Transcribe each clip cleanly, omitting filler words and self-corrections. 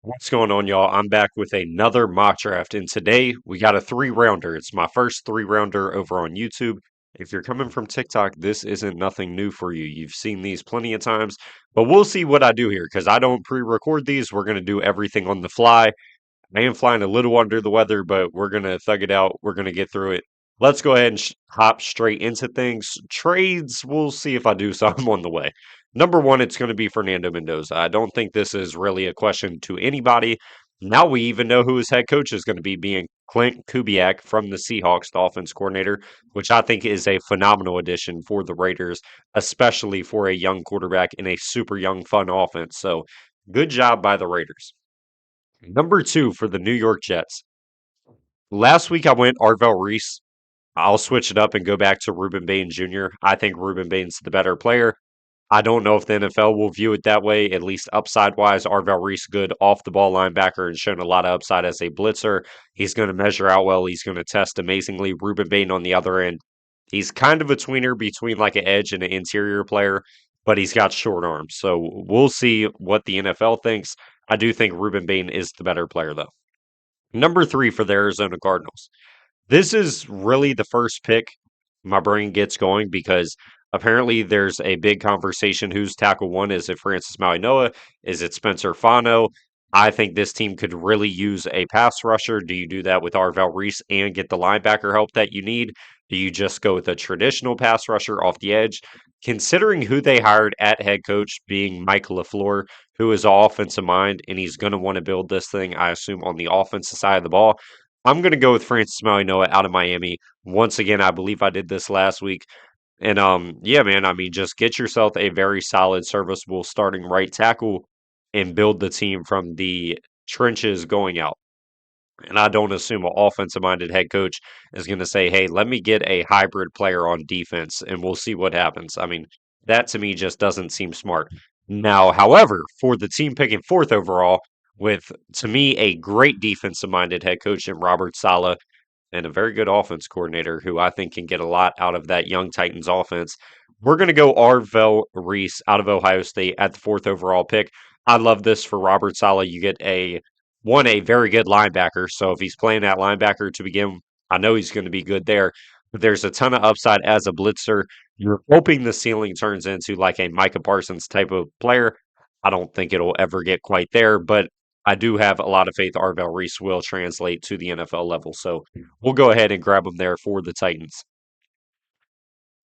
What's going on, y'all? I'm back with another mock draft, and today we got a three-rounder. It's my first three-rounder over on YouTube. If you're coming from TikTok, this isn't nothing new for you. You've seen these plenty of times, but we'll see what I do here because I don't pre-record these. We're going to do everything on the fly. I am flying a little under the weather, but we're going to thug it out. We're going to get through it. Let's go ahead and hop straight into things. Trades, we'll see if I do some on the way. Number one, it's going to be Fernando Mendoza. I don't think this is really a question to anybody. Now we even know who his head coach is going to be, being Clint Kubiak from the Seahawks, the offense coordinator, which I think is a phenomenal addition for the Raiders, especially for a young quarterback in a super young, fun offense. So good job by the Raiders. Number two for the New York Jets. Last week I went Arvell Reese. I'll switch it up and go back to Ruben Bain Jr. I think Ruben Bain's the better player. I don't know if the NFL will view it that way, at least upside wise. Arvell Reese, good off the ball linebacker and shown a lot of upside as a blitzer. He's going to measure out well. He's going to test amazingly. Ruben Bain on the other end, he's kind of a tweener between like an edge and an interior player, but he's got short arms. So we'll see what the NFL thinks. I do think Ruben Bain is the better player, though. Number three for the Arizona Cardinals. This is really the first pick my brain gets going because apparently there's a big conversation who's tackle one. Is it Francis Mauigoa? Is it Spencer Fano? I think this team could really use a pass rusher. Do you do that with Arvell Reese and get the linebacker help that you need? Do you just go with a traditional pass rusher off the edge? Considering who they hired at head coach being Mike LaFleur, who is an offensive mind, and he's going to want to build this thing, I assume, on the offensive side of the ball. I'm going to go with Francis Mauigoa out of Miami. Once again, I believe I did this last week. And yeah, man, I mean, just get yourself a very solid, serviceable starting right tackle and build the team from the trenches going out. And I don't assume an offensive minded head coach is going to say, hey, let me get a hybrid player on defense and we'll see what happens. I mean, that to me just doesn't seem smart. Now, however, for the team picking fourth overall, with to me a great defensive minded head coach in Robert Saleh and a very good offense coordinator who I think can get a lot out of that young Titans offense. We're going to go Arvell Reese out of Ohio State at the fourth overall pick. I love this for Robert Saleh. You get a very good linebacker. So if he's playing that linebacker to begin, I know he's going to be good there. But there's a ton of upside as a blitzer. You're hoping the ceiling turns into like a Micah Parsons type of player. I don't think it'll ever get quite there, but I do have a lot of faith Arvell Reese will translate to the NFL level. So we'll go ahead and grab him there for the Titans.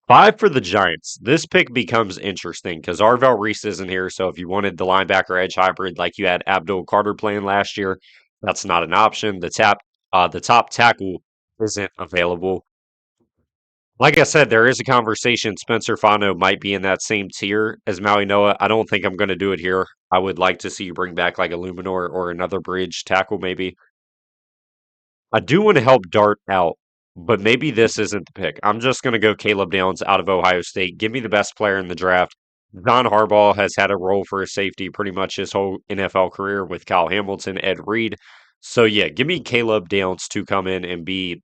Five for the Giants. This pick becomes interesting because Arvell Reese isn't here. So if you wanted the linebacker edge hybrid like you had Abdul Carter playing last year, that's not an option. The top tackle isn't available. Like I said, there is a conversation. Spencer Fano might be in that same tier as Maui Noah. I don't think I'm going to do it here. I would like to see you bring back like a Luminor or another bridge tackle, maybe. I do want to help Dart out, but maybe this isn't the pick. I'm just going to go Caleb Downs out of Ohio State. Give me the best player in the draft. John Harbaugh has had a role for a safety pretty much his whole NFL career with Kyle Hamilton, Ed Reed. So yeah, give me Caleb Downs to come in and be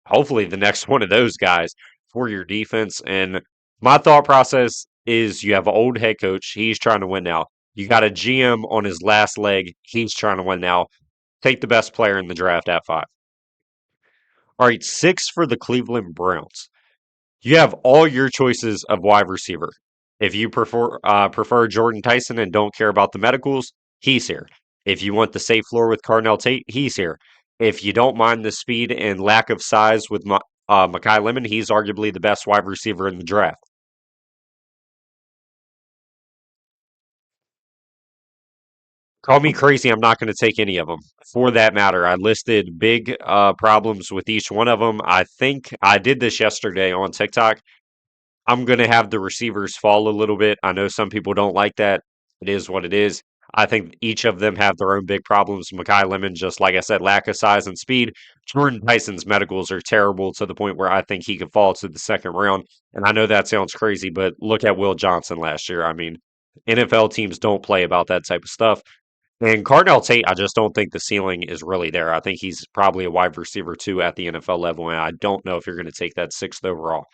hopefully the next one of those guys for your defense. And my thought process is you have an old head coach. He's trying to win now. You got a GM on his last leg. He's trying to win now. Take the best player in the draft at five. All right, six for the Cleveland Browns. You have all your choices of wide receiver. If you prefer Jordan Tyson and don't care about the medicals, he's here. If you want the safe floor with Cardinal Tate, he's here. If you don't mind the speed and lack of size with Makai Lemon, he's arguably the best wide receiver in the draft. Call me crazy. I'm not going to take any of them. For that matter, I listed big problems with each one of them. I think I did this yesterday on TikTok. I'm going to have the receivers fall a little bit. I know some people don't like that. It is what it is. I think each of them have their own big problems. Makai Lemon, just like I said, lack of size and speed. Jordan Tyson's medicals are terrible to the point where I think he could fall to the second round. And I know that sounds crazy, but look at Will Johnson last year. I mean, NFL teams don't play about that type of stuff. And Cardinal Tate, I just don't think the ceiling is really there. I think he's probably a wide receiver too at the NFL level, and I don't know if you're going to take that sixth overall.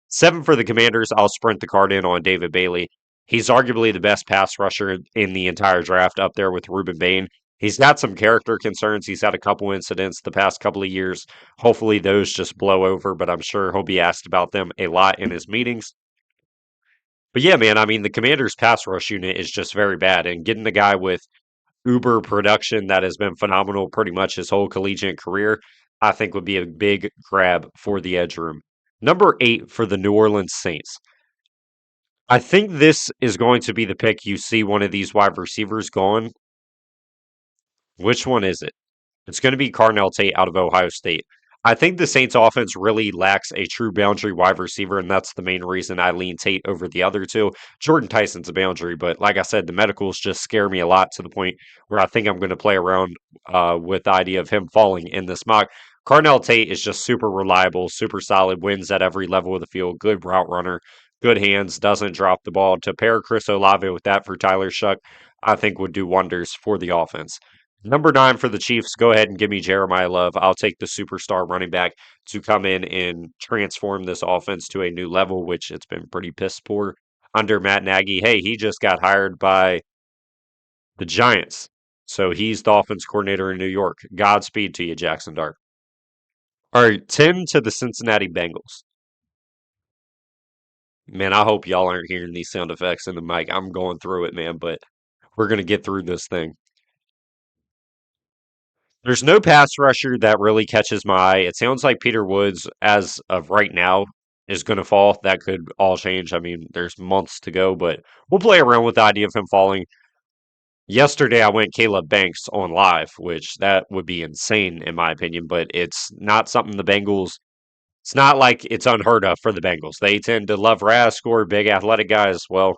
Seven for the Commanders. I'll sprint the card in on David Bailey. He's arguably the best pass rusher in the entire draft, up there with Ruben Bain. He's got some character concerns. He's had a couple incidents the past couple of years. Hopefully, those just blow over, but I'm sure he'll be asked about them a lot in his meetings. But yeah, man, I mean, the Commanders' pass rush unit is just very bad, and getting the guy with uber production that has been phenomenal pretty much his whole collegiate career, I think would be a big grab for the edge room. Number 8 for the New Orleans Saints. I think this is going to be the pick you see one of these wide receivers gone. Which one is it? It's going to be Cardinal Tate out of Ohio State. I think the Saints offense really lacks a true boundary wide receiver, and that's the main reason I lean Tate over the other two. Jordan Tyson's a boundary, but like I said, the medicals just scare me a lot to the point where I think I'm going to play around with the idea of him falling in this mock. Cardinal Tate is just super reliable, super solid, wins at every level of the field, good route runner, good hands, doesn't drop the ball. To pair Chris Olave with that for Tyler Shuck, I think would do wonders for the offense. Number 9 for the Chiefs, go ahead and give me Jeremiah Love. I'll take the superstar running back to come in and transform this offense to a new level, which it's been pretty piss poor under Matt Nagy. Hey, he just got hired by the Giants. So he's the offense coordinator in New York. Godspeed to you, Jackson Dart. All right, 10 to the Cincinnati Bengals. Man, I hope y'all aren't hearing these sound effects in the mic. I'm going through it, man, but we're going to get through this thing. There's no pass rusher that really catches my eye. It sounds like Peter Woods, as of right now, is going to fall. That could all change. I mean, there's months to go, but we'll play around with the idea of him falling. Yesterday, I went Caleb Banks on live, which that would be insane in my opinion, but it's not something the Bengals. It's not like it's unheard of for the Bengals. They tend to love Rask or big athletic guys. Well,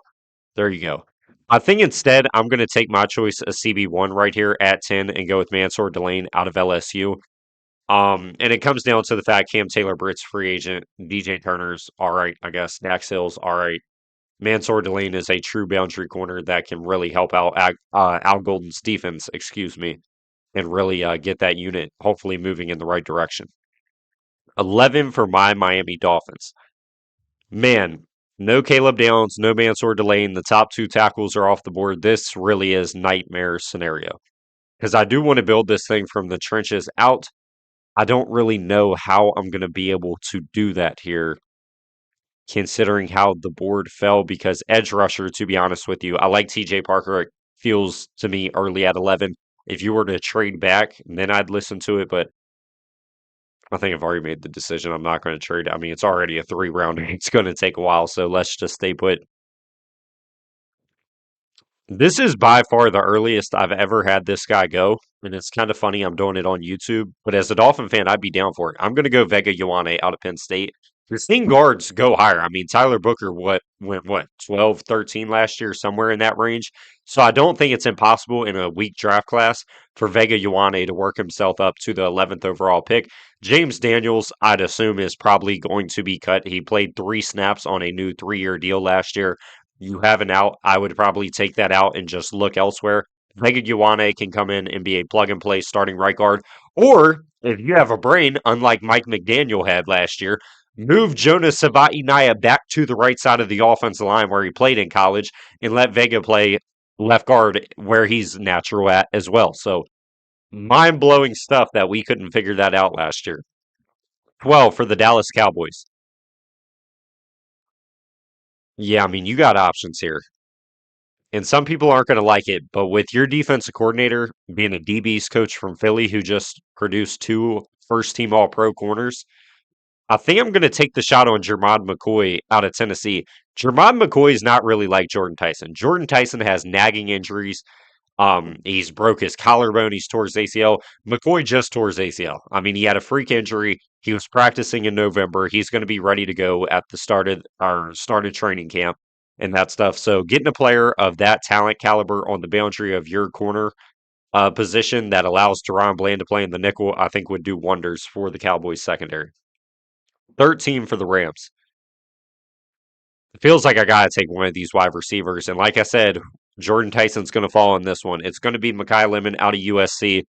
there you go. I think instead I'm going to take my choice of CB1 right here at 10 and go with Mansour Delane out of LSU. And it comes down to the fact Cam Taylor Britt's free agent, DJ Turner's all right, I guess. Dax Hill's all right. Mansour Delane is a true boundary corner that can really help out Al Golden's defense, excuse me, and really get that unit hopefully moving in the right direction. 11 for my Miami Dolphins. Man, no Caleb Downs, no Mansour Delane. The top two tackles are off the board. This really is nightmare scenario because I do want to build this thing from the trenches out. I don't really know how I'm going to be able to do that here, considering how the board fell. Because edge rusher, to be honest with you, I like TJ Parker. It feels to me early at 11. If you were to trade back, then I'd listen to it. But I think I've already made the decision. I'm not going to trade. I mean, it's already a 3 rounder. It's going to take a while. So let's just stay put. This is by far the earliest I've ever had this guy go, and it's kind of funny I'm doing it on YouTube. But as a Dolphin fan, I'd be down for it. I'm going to go Vega Ioane out of Penn State. We've seen guards go higher. I mean, Tyler Booker went 12, 13 last year, somewhere in that range. So I don't think it's impossible in a weak draft class for Vega Ioane to work himself up to the 11th overall pick. James Daniels, I'd assume, is probably going to be cut. He played 3 snaps on a new 3-year deal last year. You have an out, I would probably take that out and just look elsewhere. Vega Ioane can come in and be a plug and play starting right guard. Or if you have a brain, unlike Mike McDaniel had last year, move Jonas Savaiinaya back to the right side of the offensive line where he played in college and let Vega play left guard where he's natural at as well. So mind blowing stuff that we couldn't figure that out last year. 12 for the Dallas Cowboys. Yeah, I mean, you got options here. And some people aren't going to like it, but with your defensive coordinator being a DB's coach from Philly who just produced 2 first-team All-Pro corners, I think I'm going to take the shot on Jermod McCoy out of Tennessee. Jermod McCoy is not really like Jordan Tyson. Jordan Tyson has nagging injuries. He's broke his collarbone. He's tore his ACL. McCoy just tore his ACL. I mean, he had a freak injury. He was practicing in November. He's going to be ready to go at the started training camp and that stuff. So getting a player of that talent caliber on the boundary of your corner position that allows Deron Bland to play in the nickel, I think would do wonders for the Cowboys secondary. 13 for the Rams. It feels like I got to take one of these wide receivers. And like I said, Jordan Tyson's going to fall in this one. It's going to be Mekhi Lemon out of USC.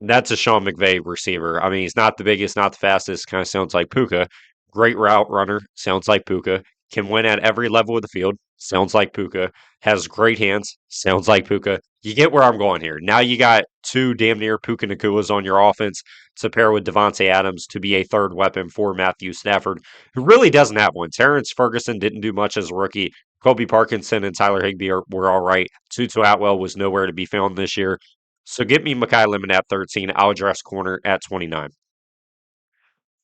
That's a Sean McVay receiver. I mean, he's not the biggest, not the fastest. Kind of sounds like Puka. Great route runner. Sounds like Puka. Can win at every level of the field. Sounds like Puka. Has great hands. Sounds like Puka. You get where I'm going here. Now you got two damn near Puka Nakuas on your offense to pair with Devontae Adams to be a third weapon for Matthew Stafford, who really doesn't have one. Terrence Ferguson didn't do much as a rookie. Colby Parkinson and Tyler Higbee were all right. Tutu Atwell was nowhere to be found this year. So get me Mekhi Lemon at 13. I'll address corner at 29.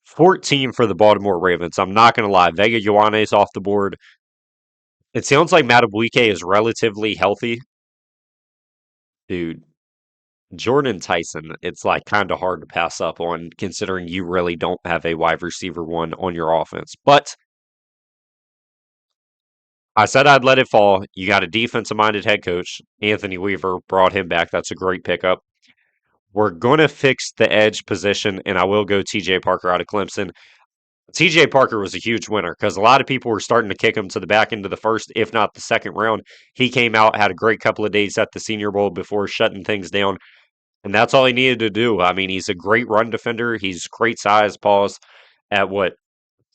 14 for the Baltimore Ravens. I'm not going to lie. Vega Ioane's off the board. It sounds like Matabuike is relatively healthy. Dude, Jordan Tyson, it's like kind of hard to pass up on considering you really don't have a wide receiver one on your offense. But I said I'd let it fall. You got a defensive minded head coach. Anthony Weaver brought him back. That's a great pickup. We're going to fix the edge position, and I will go TJ Parker out of Clemson. TJ Parker was a huge winner because a lot of people were starting to kick him to the back end of the first, if not the second round. He came out, had a great couple of days at the Senior Bowl before shutting things down. And that's all he needed to do. I mean, he's a great run defender. He's great size, pause at what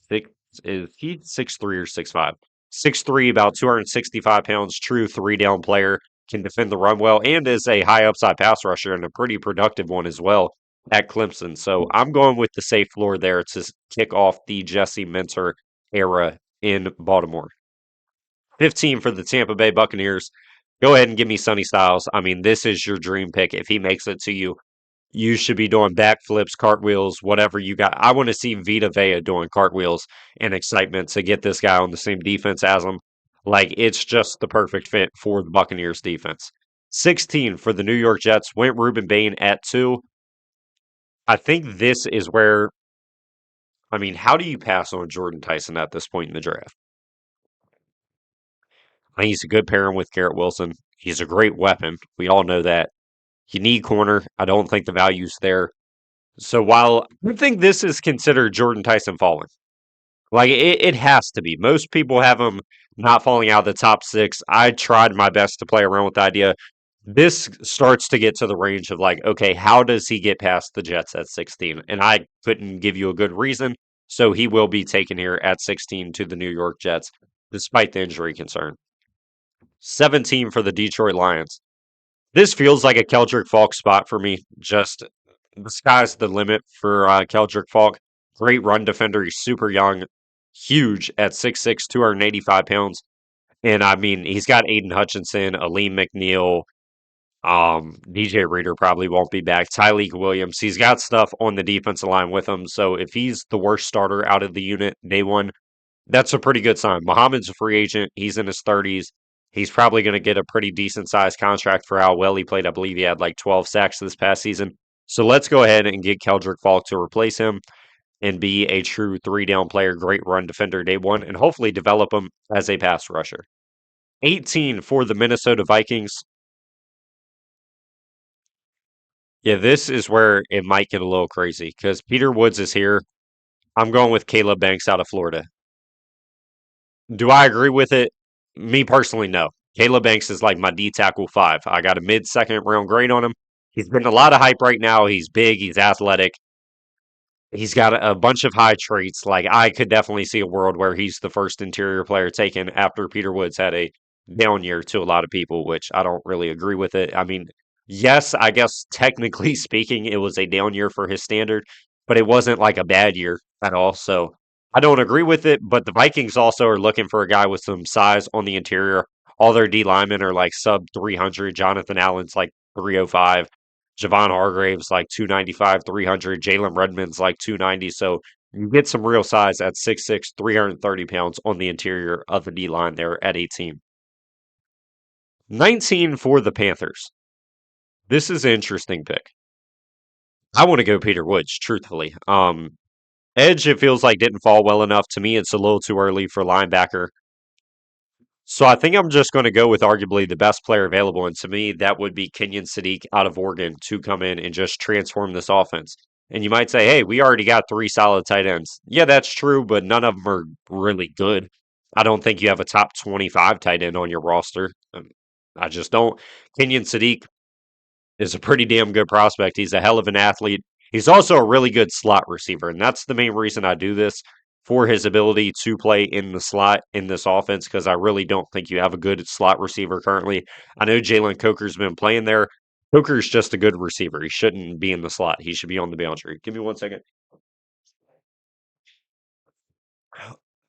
six is he 6'3" or 6'5"? 6'3", about 265 pounds, true three down player, can defend the run well, and is a high upside pass rusher and a pretty productive one as well at Clemson. So I'm going with the safe floor there to kick off the Jesse Minter era in Baltimore. 15 for the Tampa Bay Buccaneers. Go ahead and give me Sonny Styles. I mean, this is your dream pick. If he makes it to you, you should be doing backflips, cartwheels, whatever you got. I want to see Vita Vea doing cartwheels and excitement to get this guy on the same defense as him. Like, it's just the perfect fit for the Buccaneers defense. 16 for the New York Jets went Ruben Bain at 2. I think this is where, I mean, how do you pass on Jordan Tyson at this point in the draft? I think he's a good pairing with Garrett Wilson. He's a great weapon. We all know that. You need corner. I don't think the value's there. So while I think this is considered Jordan Tyson falling, like it has to be. Most people have him not falling out of the top six. I tried my best to play around with the idea. This starts to get to the range of like, okay, how does he get past the Jets at 16? And I couldn't give you a good reason. So he will be taken here at 16 to the New York Jets, despite the injury concern. 17 for the Detroit Lions. This feels like a Keldrick Falk spot for me. Just the sky's the limit for Keldrick Falk. Great run defender. He's super young, huge at 6'6", 285 pounds. And I mean, he's got Aiden Hutchinson, Aleem McNeil, DJ Reader probably won't be back. Tyleek Williams. He's got stuff on the defensive line with him. So if he's the worst starter out of the unit day one, that's a pretty good sign. Muhammad's a free agent. He's in his 30s. He's probably going to get a pretty decent sized contract for how well he played. I believe he had like 12 sacks this past season. So let's go ahead and get Keldrick Falk to replace him and be a true three down player, great run defender day one, and hopefully develop him as a pass rusher. 18 for the Minnesota Vikings. Yeah, this is where it might get a little crazy because Peter Woods is here. I'm going with Caleb Banks out of Florida. Do I agree with it? Me personally, no. Caleb Banks is like my D tackle 5. I got a mid second round grade on him. He's getting a lot of hype right now. He's big, he's athletic. He's got a bunch of high traits. Like, I could definitely see a world where he's the first interior player taken after Peter Woods had a down year to a lot of people, which I don't really agree with it. I mean, yes, I guess technically speaking, it was a down year for his standard, but it wasn't like a bad year at all. So I don't agree with it, but the Vikings also are looking for a guy with some size on the interior. All their D linemen are like sub 300. Jonathan Allen's like 305. Javon Hargrave's like 295, 300. Jalen Redmond's like 290. So you get some real size at 6'6", 330 pounds on the interior of the D line there at 18. 19 for the Panthers. This is an interesting pick. I want to go Peter Woods, truthfully. Edge, it feels like didn't fall well enough. To me, it's a little too early for linebacker. So I think I'm just going to go with arguably the best player available. And to me, that would be Kenyon Sadiq out of Oregon to come in and just transform this offense. And you might say, hey, we already got 3 solid tight ends. Yeah, that's true, but none of them are really good. I don't think you have a top 25 tight end on your roster. I just don't. Kenyon Sadiq is a pretty damn good prospect. He's a hell of an athlete. He's also a really good slot receiver, and that's the main reason I do this. for his ability to play in the slot in this offense because I really don't think you have a good slot receiver currently. I know Jalen Coker's been playing there. Coker's just a good receiver. He shouldn't be in the slot. He should be on the boundary. Give me 1 second.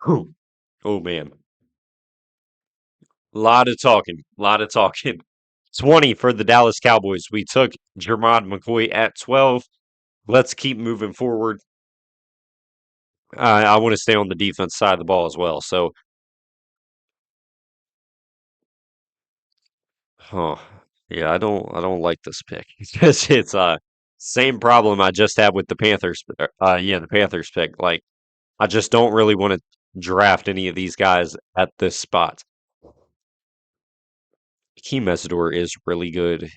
Oh man, lot of talking. Lot of talking. 20 for the Dallas Cowboys. We took Jermod McCoy at 12. Let's keep moving forward. I want to stay on the defense side of the ball as well. So, oh, yeah, I don't like this pick because it's same problem I just had with the Panthers. Yeah, the Panthers pick. Like, I just don't really want to draft any of these guys at this spot. Keem Mesidor is really good.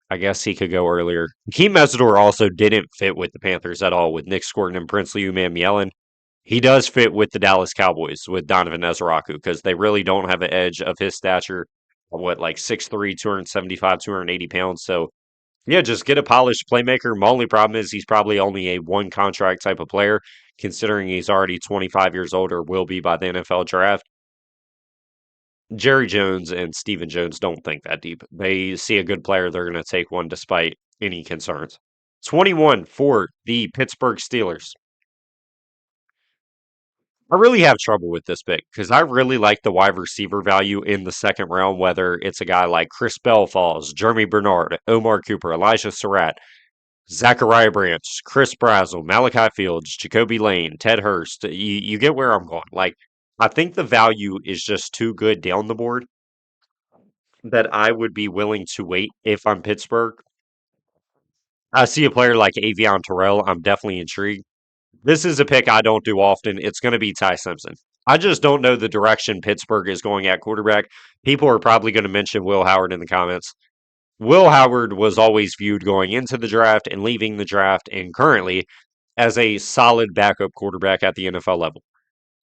I guess he could go earlier. Keem Mesidor also didn't fit with the Panthers at all with Nick Scorton and Princely Umanmielen. He does fit with the Dallas Cowboys with Donovan Ezraku because they really don't have an edge of his stature. What, like 6'3", 275, 280 pounds. So, yeah, just get a polished playmaker. My only problem is he's probably only a one contract type of player, considering he's already 25 years old or will be by the NFL draft. Jerry Jones and Stephen Jones don't think that deep. They see a good player, they're going to take one despite any concerns. 21 for the Pittsburgh Steelers. I really have trouble with this pick because I really like the wide receiver value in the second round, whether it's a guy like Chris Bell falls, Jeremy Bernard, Omar Cooper, Elijah Surratt, Zachariah Branch, Chris Brazel, Malachi Fields, Jacoby Lane, Ted Hurst. You get where I'm going. Like, I think the value is just too good down the board that I would be willing to wait if I'm Pittsburgh. I see a player like Avion Terrell. I'm definitely intrigued. This is a pick I don't do often. It's going to be Ty Simpson. I just don't know the direction Pittsburgh is going at quarterback. People are probably going to mention Will Howard in the comments. Will Howard was always viewed going into the draft and leaving the draft and currently as a solid backup quarterback at the NFL level.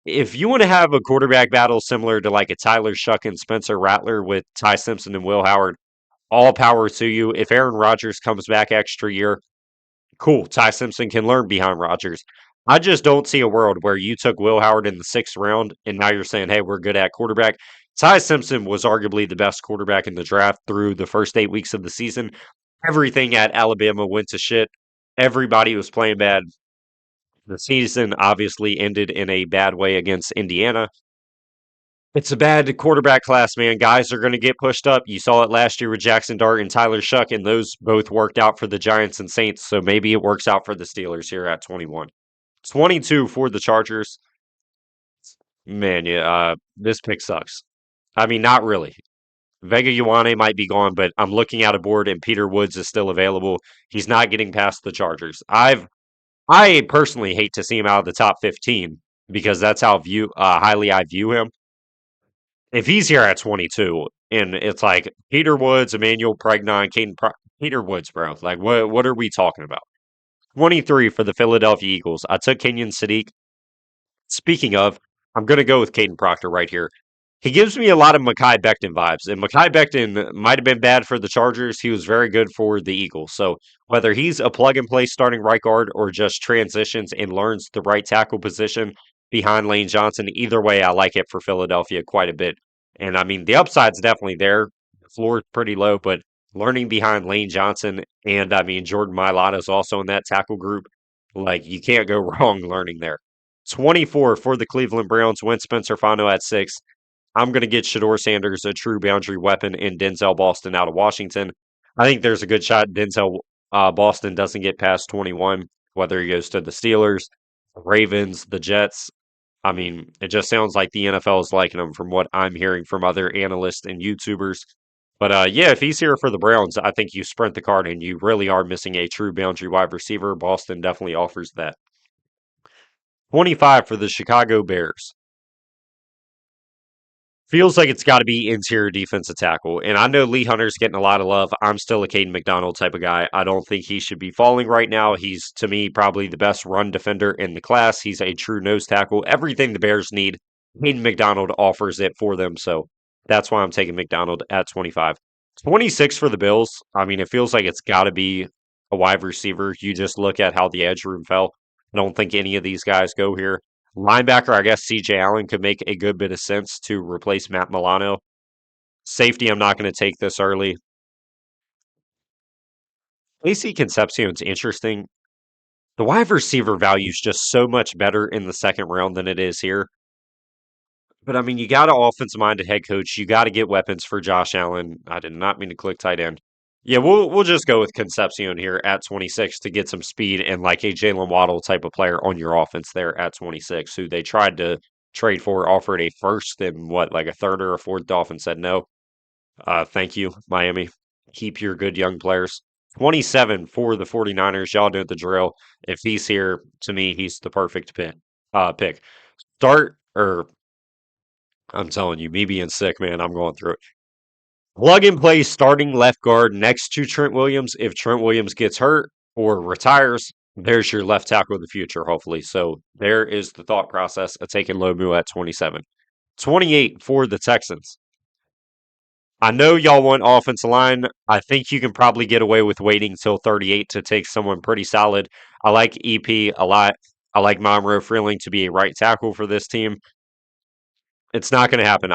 If you want to have a quarterback battle similar to like a Tyler Shuck and Spencer Rattler with Ty Simpson and Will Howard, all power to you. If Aaron Rodgers comes back extra year, cool. Ty Simpson can learn behind Rodgers. I just don't see a world where you took Will Howard in the sixth round and now you're saying, hey, we're good at quarterback. Ty Simpson was arguably the best quarterback in the draft through the first 8 weeks of the season. Everything at Alabama went to shit. Everybody was playing bad. The season obviously ended in a bad way against Indiana. It's a bad quarterback class, man. Guys are going to get pushed up. You saw it last year with Jackson Dart and Tyler Shuck, and those both worked out for the Giants and Saints. So maybe it works out for the Steelers here at 21. 22 for the Chargers. Man, yeah, this pick sucks. I mean, not really. Vega Ioane might be gone, but I'm looking at a board and Peter Woods is still available. He's not getting past the Chargers. I personally hate to see him out of the top 15 because that's how highly I view him. If he's here at 22, and it's like Peter Woods, Emmanuel Pregnon, Peter Woods, bro. Like, what are we talking about? 23 for the Philadelphia Eagles. I took Kenyon Sadiq. Speaking of, I'm going to go with Caden Proctor right here. He gives me a lot of Mekhi Becton vibes, and Mekhi Becton might have been bad for the Chargers. He was very good for the Eagles. So whether he's a plug and play starting right guard or just transitions and learns the right tackle position behind Lane Johnson, either way, I like it for Philadelphia quite a bit. And I mean, the upside's definitely there. The floor is pretty low, but learning behind Lane Johnson and I mean Jordan Mailata is also in that tackle group. Like you can't go wrong learning there. 24 for the Cleveland Browns. Went Spencer Fano at 6. I'm going to get Shador Sanders, a true boundary weapon, in Denzel Boston out of Washington. I think there's a good shot Denzel Boston doesn't get past 21, whether he goes to the Steelers, the Ravens, the Jets. I mean, it just sounds like the NFL is liking him from what I'm hearing from other analysts and YouTubers. But yeah, if he's here for the Browns, I think you sprint the card and you really are missing a true boundary wide receiver. Boston definitely offers that. 25 for the Chicago Bears. Feels like it's got to be interior defensive tackle. And I know Lee Hunter's getting a lot of love. I'm still a Caden McDonald type of guy. I don't think he should be falling right now. He's, to me, probably the best run defender in the class. He's a true nose tackle. Everything the Bears need, Caden McDonald offers it for them. So that's why I'm taking McDonald at 25. 26 for the Bills. I mean, it feels like it's got to be a wide receiver. You just look at how the edge room fell. I don't think any of these guys go here. Linebacker, I guess CJ Allen could make a good bit of sense to replace Matt Milano. Safety, I'm not going to take this early. AC Concepcion's interesting. The wide receiver value is just so much better in the second round than it is here. But I mean, you got an offensive minded head coach. You got to get weapons for Josh Allen. I did not mean to click tight end. Yeah, we'll just go with Concepcion here at 26 to get some speed and like a Jalen Waddle type of player on your offense there at 26, who they tried to trade for, offered a first and what, like a third or a fourth. Dolphins said no. Thank you, Miami. Keep your good young players. 27 for the 49ers. Y'all know the drill. If he's here, to me, he's the perfect pick. Start or I'm telling you, me being sick, man, I'm going through it. Plug and play starting left guard next to Trent Williams. If Trent Williams gets hurt or retires, there's your left tackle of the future, hopefully. So there is the thought process of taking Lomu at 27. 28 for the Texans. I know y'all want offensive line. I think you can probably get away with waiting till 38 to take someone pretty solid. I like EP a lot. I like Monroe Freeling to be a right tackle for this team. It's not going to happen.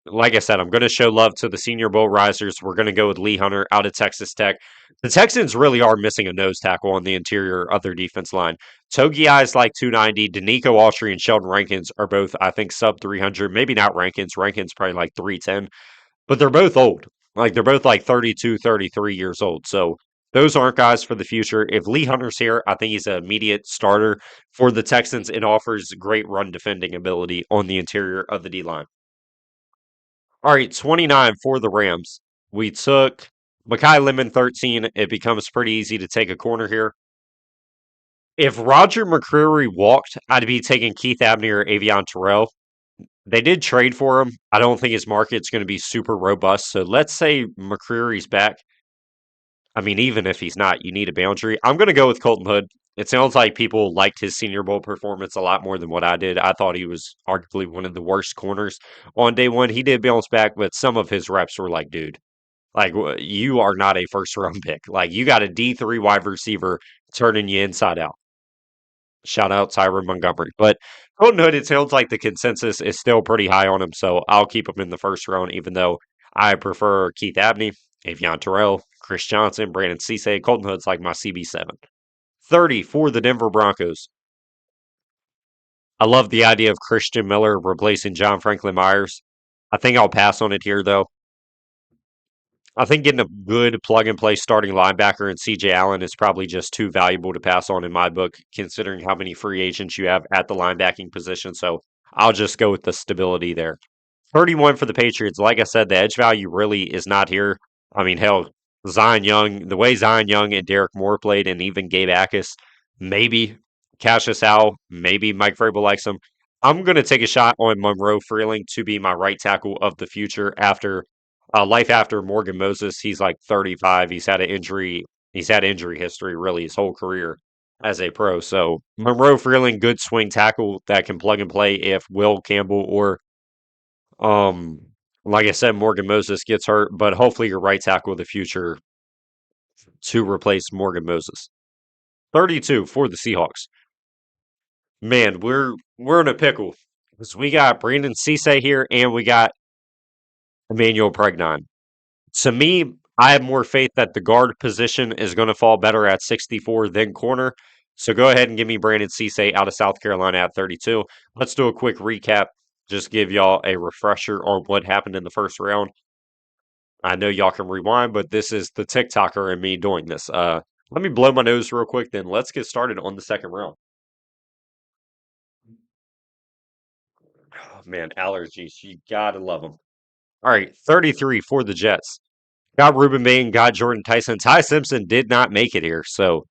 Like I said, I'm going to show love to the Senior Bowl risers. We're going to go with Lee Hunter out of Texas Tech. The Texans really are missing a nose tackle on the interior of their defense line. Togi is like 290. Danico Autry and Sheldon Rankins are both, I think, sub 300. Maybe not Rankins. Rankins probably like 310. But they're both old. Like they're both like 32, 33 years old. So those aren't guys for the future. If Lee Hunter's here, I think he's an immediate starter for the Texans. It offers great run defending ability on the interior of the D line. All right, 29 for the Rams. We took Makai Lemon 13. It becomes pretty easy to take a corner here. If Roger McCreary walked, I'd be taking Keith Abney or Avion Terrell. They did trade for him. I don't think his market's going to be super robust. So let's say McCreary's back. I mean, even if he's not, you need a boundary. I'm going to go with Colton Hood. It sounds like people liked his Senior Bowl performance a lot more than what I did. I thought he was arguably one of the worst corners on day one. He did bounce back, but some of his reps were like, dude, like you are not a first round pick. Like you got a D3 wide receiver turning you inside out. Shout out Tyron Montgomery. But Colton Hood, it sounds like the consensus is still pretty high on him, so I'll keep him in the first round, even though I prefer Keith Abney, Avion Terrell, Chris Johnson, Brandon Cisse. Colton Hood's like my CB7. 30 for the Denver Broncos. I love the idea of Christian Miller replacing John Franklin Myers. I think I'll pass on it here, though. I think getting a good plug and play starting linebacker in CJ Allen is probably just too valuable to pass on in my book, considering how many free agents you have at the linebacking position. So I'll just go with the stability there. 31 for the Patriots. Like I said, the edge value really is not here. I mean, hell, Zion Young, the way Zion Young and Derek Moore played, and even Gabe Akis, maybe Cassius Howe, maybe Mike Vrabel likes him. I'm going to take a shot on Monroe Freeling to be my right tackle of the future after life after Morgan Moses. He's like 35. He's had an injury. He's had injury history really his whole career as a pro. So Monroe Freeling, good swing tackle that can plug and play if Will Campbell or um like I said, Morgan Moses gets hurt, but hopefully your right tackle of the future to replace Morgan Moses. 32 for the Seahawks. Man, we're in a pickle because we got Brandon Cisse here and we got Emmanuel Pregnon. To me, I have more faith that the guard position is going to fall better at 64 than corner. So go ahead and give me Brandon Cisse out of South Carolina at 32. Let's do a quick recap. Just give y'all a refresher on what happened in the first round. I know y'all can rewind, but this is the TikToker and me doing this. Let me blow my nose real quick, then let's get started on the second round. Oh, man, allergies. You gotta love them. All right, 33 for the Jets. Got Ruben Bain, got Jordan Tyson. Ty Simpson did not make it here. So,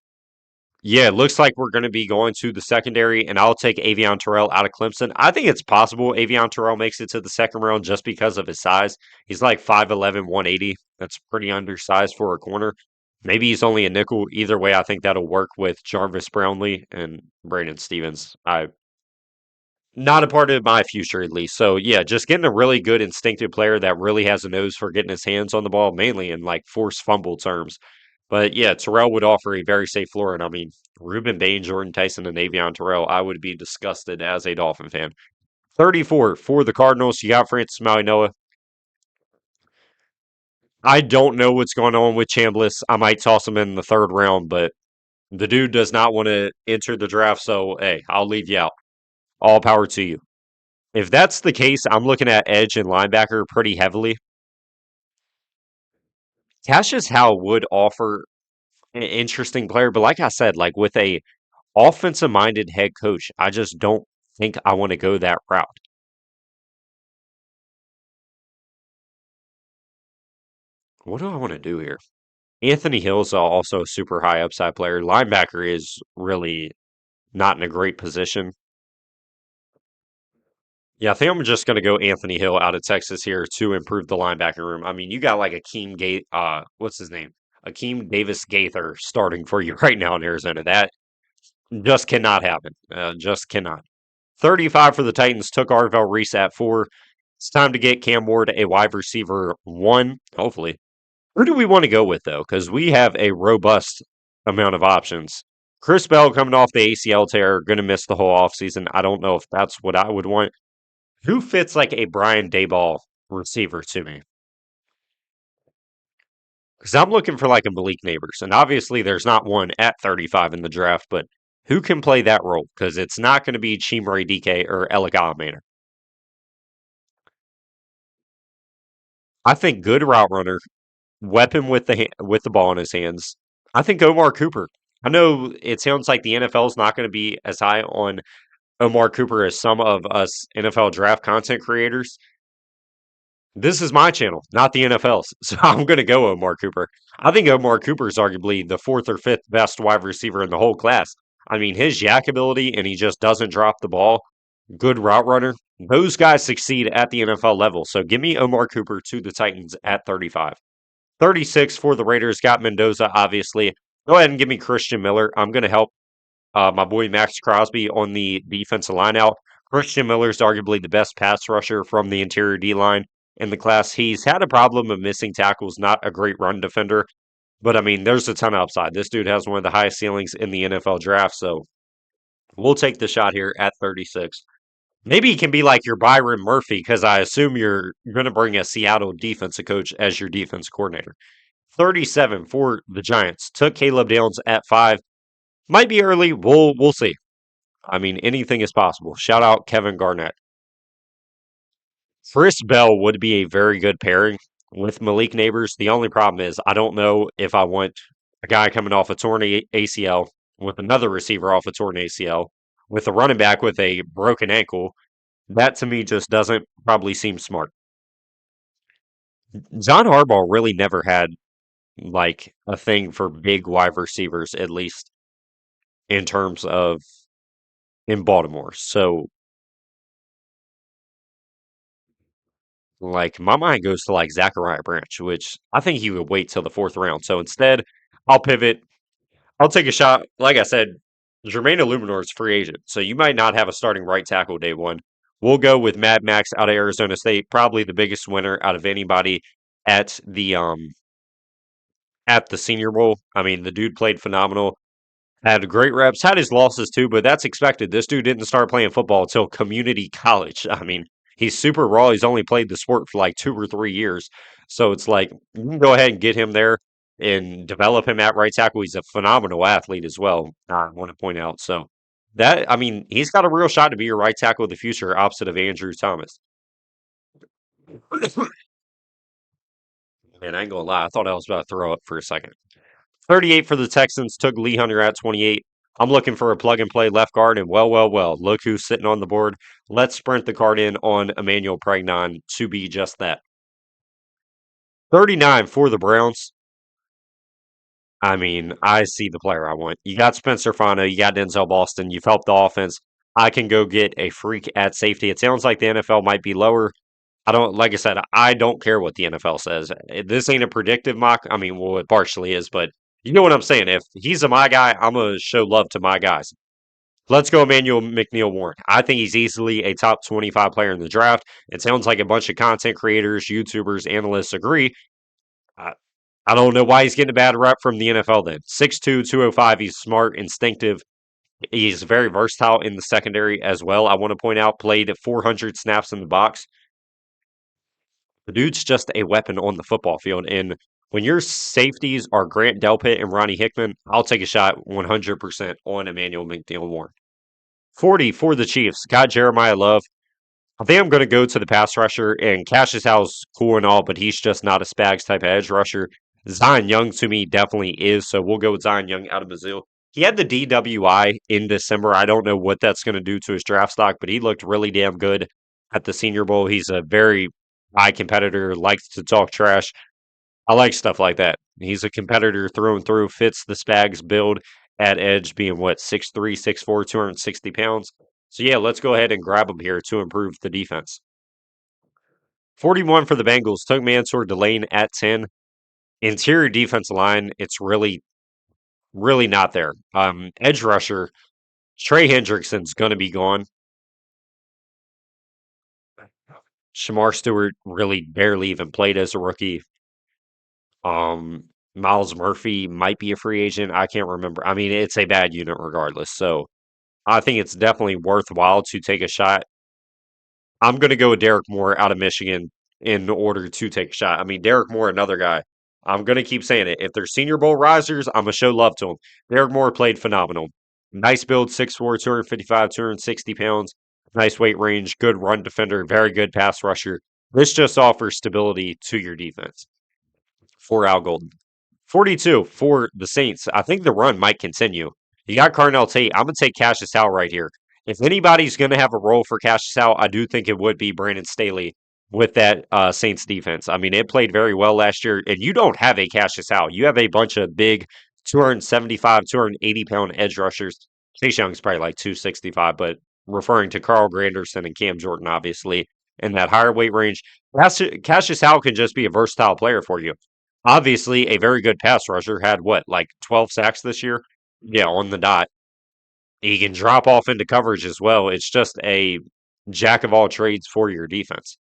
yeah, it looks like we're going to be going to the secondary, and I'll take Avion Terrell out of Clemson. I think it's possible Avion Terrell makes it to the second round just because of his size. He's like 5'11, 180. That's pretty undersized for a corner. Maybe he's only a nickel. Either way, I think that'll work with Jarvis Brownlee and Brandon Stevens. Not a part of my future, at least. So, yeah, just getting a really good instinctive player that really has a nose for getting his hands on the ball, mainly in like forced fumble terms. But yeah, Terrell would offer a very safe floor. And I mean, Ruben Bain, Jordan Tyson, and Avion Terrell, I would be disgusted as a Dolphin fan. 34 for the Cardinals. You got Francis Noah. I don't know what's going on with Chambliss. I might toss him in the third round, but the dude does not want to enter the draft. So, hey, I'll leave you out. All power to you. If that's the case, I'm looking at edge and linebacker pretty heavily. Cassius Howe would offer an interesting player, but like I said, like with a offensive minded head coach, I just don't think I want to go that route. What do I want to do here? Anthony Hill's also a super high upside player. Linebacker is really not in a great position. Yeah, I think I'm just going to go Anthony Hill out of Texas here to improve the linebacker room. I mean, you got like Akeem Gate, what's his name? Akeem Davis Gaither starting for you right now in Arizona. That just cannot happen. Just cannot. 35 for the Titans took Arvell Reese at 4. It's time to get Cam Ward a wide receiver 1, hopefully. Who do we want to go with, though? Because we have a robust amount of options. Chris Bell coming off the ACL tear, going to miss the whole offseason. I don't know if that's what I would want. Who fits like a Brian Dayball receiver to me? Because I'm looking for like a Malik Neighbors. And obviously, there's not one at 35 in the draft, but who can play that role? Because it's not going to be Chimere DK or Alec Alamaner. I think good route runner, weapon with with the ball in his hands. I think Omar Cooper. I know it sounds like the NFL is not going to be as high on Omar Cooper as some of us NFL draft content creators. This is my channel, not the NFL's. So I'm going to go Omar Cooper. I think Omar Cooper is arguably the fourth or fifth best wide receiver in the whole class. I mean, his yak ability, and he just doesn't drop the ball. Good route runner. Those guys succeed at the NFL level. So give me Omar Cooper to the Titans at 35. 36 for the Raiders. Got Mendoza, obviously. Go ahead and give me Christian Miller. I'm going to help my boy Max Crosby on the defensive line out. Christian Miller is arguably the best pass rusher from the interior D line in the class. He's had a problem of missing tackles, not a great run defender. But I mean, there's a ton of upside. This dude has one of the highest ceilings in the NFL draft. So we'll take the shot here at 36. Maybe he can be like your Byron Murphy, because I assume you're going to bring a Seattle defensive coach as your defense coordinator. 37 for the Giants. Took Caleb Downs at 5. Might be early. We'll see. I mean, anything is possible. Shout out Kevin Garnett. Chris Bell would be a very good pairing with Malik Neighbors. The only problem is I don't know if I want a guy coming off a torn ACL with another receiver off a torn ACL with a running back with a broken ankle. That to me just doesn't probably seem smart. John Harbaugh really never had like a thing for big wide receivers, at least in terms of in Baltimore. So like my mind goes to like Zachariah Branch, which I think he would wait till the fourth round. So instead, I'll pivot. I'll take a shot. Like I said, Jermaine Illuminor is free agent, so you might not have a starting right tackle day one. We'll go with Mad Max out of Arizona State, probably the biggest winner out of anybody at the Senior Bowl. I mean, the dude played phenomenal. Had great reps, had his losses too, but that's expected. This dude didn't start playing football until community college. I mean, he's super raw. He's only played the sport for like 2 or 3 years. So it's like, you can go ahead and get him there and develop him at right tackle. He's a phenomenal athlete as well, I want to point out. So that, I mean, he's got a real shot to be your right tackle of the future, opposite of Andrew Thomas. Man, I ain't gonna lie. I thought I was about to throw up for a second. 38 for the Texans, took Lee Hunter at 28. I'm looking for a plug and play left guard, and well, look who's sitting on the board. Let's sprint the card in on Emmanuel Pregnon to be just that. 39 for the Browns. I mean, I see the player I want. You got Spencer Fano, you got Denzel Boston, you've helped the offense. I can go get a freak at safety. It sounds like the NFL might be lower. I don't, like I said, I don't care what the NFL says. This ain't a predictive mock. I mean, well, it partially is, but you know what I'm saying. If he's a my guy, I'm going to show love to my guys. Let's go, Emmanuel McNeil Warren. I think he's easily a top 25 player in the draft. It sounds like a bunch of content creators, YouTubers, analysts agree. I don't know why he's getting a bad rep from the NFL then. 6'2", 205. He's smart, instinctive. He's very versatile in the secondary as well. I want to point out, played 400 snaps in the box. The dude's just a weapon on the football field. And when your safeties are Grant Delpit and Ronnie Hickman, I'll take a shot 100% on Emmanuel McNeil-Warren. 40 for the Chiefs. Got Jeremiah Love. I think I'm going to go to the pass rusher, and Cassius Howe's cool and all, but he's just not a Spags type of edge rusher. Zion Young to me definitely is, so we'll go with Zion Young out of Mizzou. He had the DWI in December. I don't know what that's going to do to his draft stock, but he looked really damn good at the Senior Bowl. He's a very high competitor, likes to talk trash. I like stuff like that. He's a competitor through and through, fits the Spags build at edge, being what, 6'3, 6'4, 260 pounds. So yeah, let's go ahead and grab him here to improve the defense. 41 for the Bengals. Took Mansour Delane at 10. Interior defense line, it's really, really not there. Edge rusher, Trey Hendrickson's going to be gone. Shamar Stewart really barely even played as a rookie. Miles Murphy might be a free agent. I can't remember. I mean, it's a bad unit regardless. So I think it's definitely worthwhile to take a shot. I'm going to go with Derek Moore out of Michigan in order to take a shot. I mean, Derek Moore, another guy. I'm going to keep saying it. If they're Senior Bowl risers, I'm going to show love to him. Derek Moore played phenomenal. Nice build, 6'4, 255, 260 pounds. Nice weight range, good run defender, very good pass rusher. This just offers stability to your defense for Al Golden. 42 for the Saints. I think the run might continue. You got Carnell Tate. I'm going to take Cassius Howe right here. If anybody's going to have a role for Cassius Howe, I do think it would be Brandon Staley with that Saints defense. I mean, it played very well last year, and you don't have a Cassius Howe. You have a bunch of big 275, 280-pound edge rushers. Chase Young's probably like 265, but referring to Carl Granderson and Cam Jordan, obviously, in that higher weight range, Cassius Howe can just be a versatile player for you. Obviously, a very good pass rusher. Had what, like 12 sacks this year? Yeah, on the dot. He can drop off into coverage as well. It's just a jack of all trades for your defense.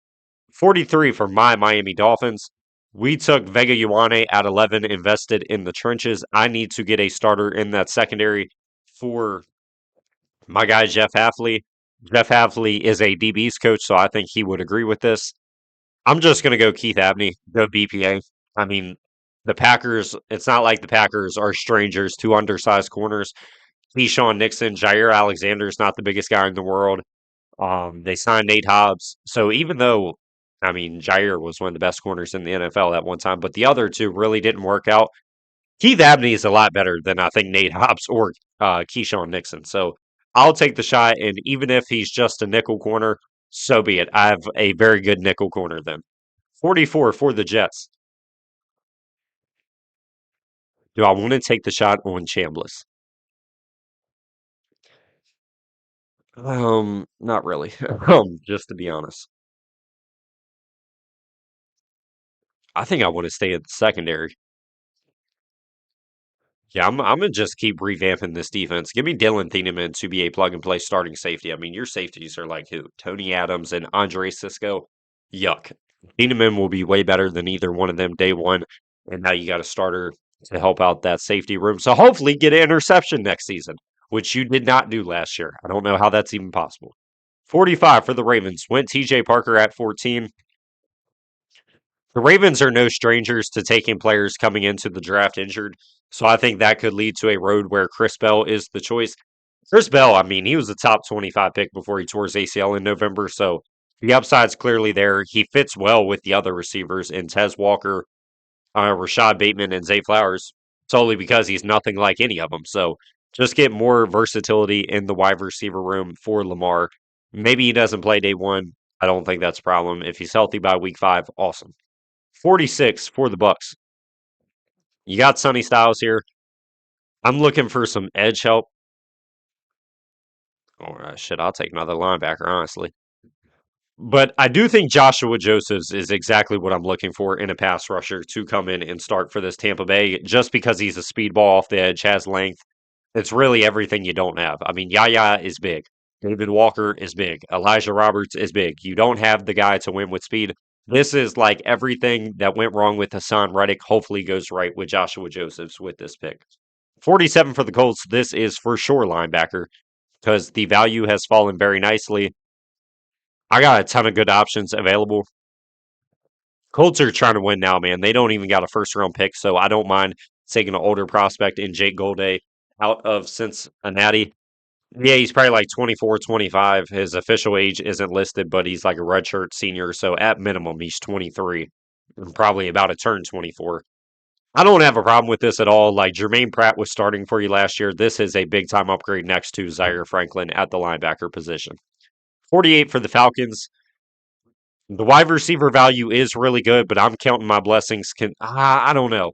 43 for my Miami Dolphins. We took Vega Ioane at 11, invested in the trenches. I need to get a starter in that secondary for my guy, Jeff Hafley. Jeff Hafley is a DB's coach, so I think he would agree with this. I'm just going to go Keith Abney, go BPA. I mean, the Packers, it's not like the Packers are strangers to undersized corners. Keyshawn Nixon, Jair Alexander is not the biggest guy in the world. They signed Nate Hobbs. So even though, I mean, Jair was one of the best corners in the NFL at one time, but the other two really didn't work out. Keith Abney is a lot better than I think Nate Hobbs or Keyshawn Nixon. So I'll take the shot, and even if he's just a nickel corner, so be it. I have a very good nickel corner then. 44 for the Jets. Do I want to take the shot on Chambliss? Not really. Just to be honest. I think I want to stay at the secondary. Yeah, I'm gonna just keep revamping this defense. Give me Dylan Thieneman to be a plug and play starting safety. I mean, your safeties are like who? Tony Adams and Andre Cisco. Yuck. Thieneman will be way better than either one of them day one. And now you got a starter to help out that safety room. So hopefully get an interception next season, which you did not do last year. I don't know how that's even possible. 45 for the Ravens. Went TJ Parker at 14. The Ravens are no strangers to taking players coming into the draft injured. So I think that could lead to a road where Chris Bell is the choice. Chris Bell, I mean, he was a top 25 pick before he tore his ACL in November. So the upside's clearly there. He fits well with the other receivers in Tez Walker, Rashad Bateman, and Zay Flowers solely because he's nothing like any of them. So just get more versatility in the wide receiver room for Lamar. Maybe he doesn't play day one. I don't think that's a problem. If he's healthy by week 5, awesome. 46 for the Bucks. You got Sonny Styles here. I'm looking for some edge help. All right, shit, I'll take another linebacker, honestly. But I do think Joshua Josephs is exactly what I'm looking for in a pass rusher to come in and start for this Tampa Bay, just because he's a speedball off the edge, has length. It's really everything you don't have. I mean, Yaya is big. David Walker is big. Elijah Roberts is big. You don't have the guy to win with speed. This is like everything that went wrong with Hassan Reddick hopefully goes right with Joshua Josephs with this pick. 47 for the Colts. This is for sure linebacker because the value has fallen very nicely. I got a ton of good options available. Colts are trying to win now, man. They don't even got a first round pick, so I don't mind taking an older prospect in Jake Golday out of Cincinnati. Yeah, he's probably like 24, 25. His official age isn't listed, but he's like a redshirt senior, so at minimum, he's 23 and probably about to turn 24. I don't have a problem with this at all. Like Jermaine Pratt was starting for you last year. This is a big time upgrade next to Zaire Franklin at the linebacker position. 48 for the Falcons. The wide receiver value is really good, but I'm counting my blessings. I don't know.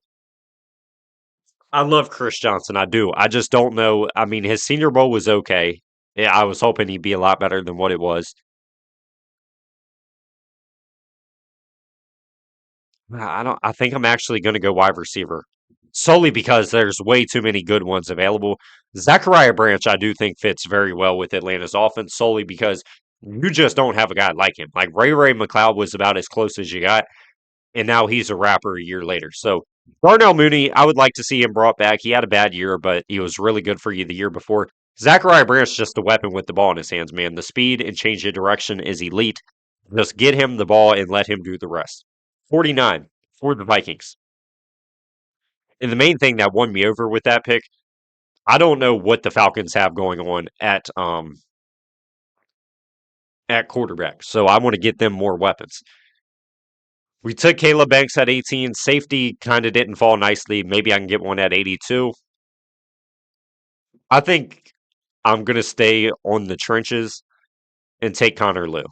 I love Chris Johnson. I do. I just don't know. I mean, his Senior Bowl was okay. Yeah, I was hoping he'd be a lot better than what it was. I don't. I think I'm actually going to go wide receiver solely because there's way too many good ones available. Zachariah Branch, I do think fits very well with Atlanta's offense solely because you just don't have a guy like him. Like Ray McLeod was about as close as you got, and now he's a rapper a year later. So Darnell Mooney, I would like to see him brought back. He had a bad year, but he was really good for you the year before. Zachariah Branch just a weapon with the ball in his hands, man. The speed and change of direction is elite. Just get him the ball and let him do the rest. 49 for the Vikings. And the main thing that won me over with that pick, I don't know what the Falcons have going on at quarterback. So I want to get them more weapons. We took Caleb Banks at 18. Safety kind of didn't fall nicely. Maybe I can get one at 82. I think I'm going to stay on the trenches and take Connor Liu.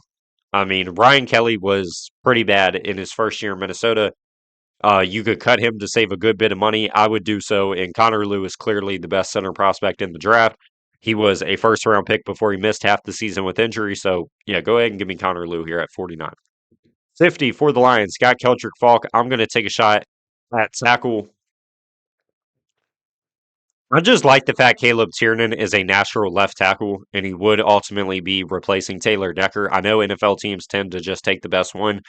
I mean, Ryan Kelly was pretty bad in his first year in Minnesota. You could cut him to save a good bit of money. I would do so. And Connor Liu is clearly the best center prospect in the draft. He was a first round pick before he missed half the season with injury. So, yeah, go ahead and give me Connor Liu here at 49. 50 for the Lions. Got Keldrick Falk. I'm going to take a shot at tackle. I just like the fact Caleb Tiernan is a natural left tackle, and he would ultimately be replacing Taylor Decker. I know NFL teams tend to just take the best one,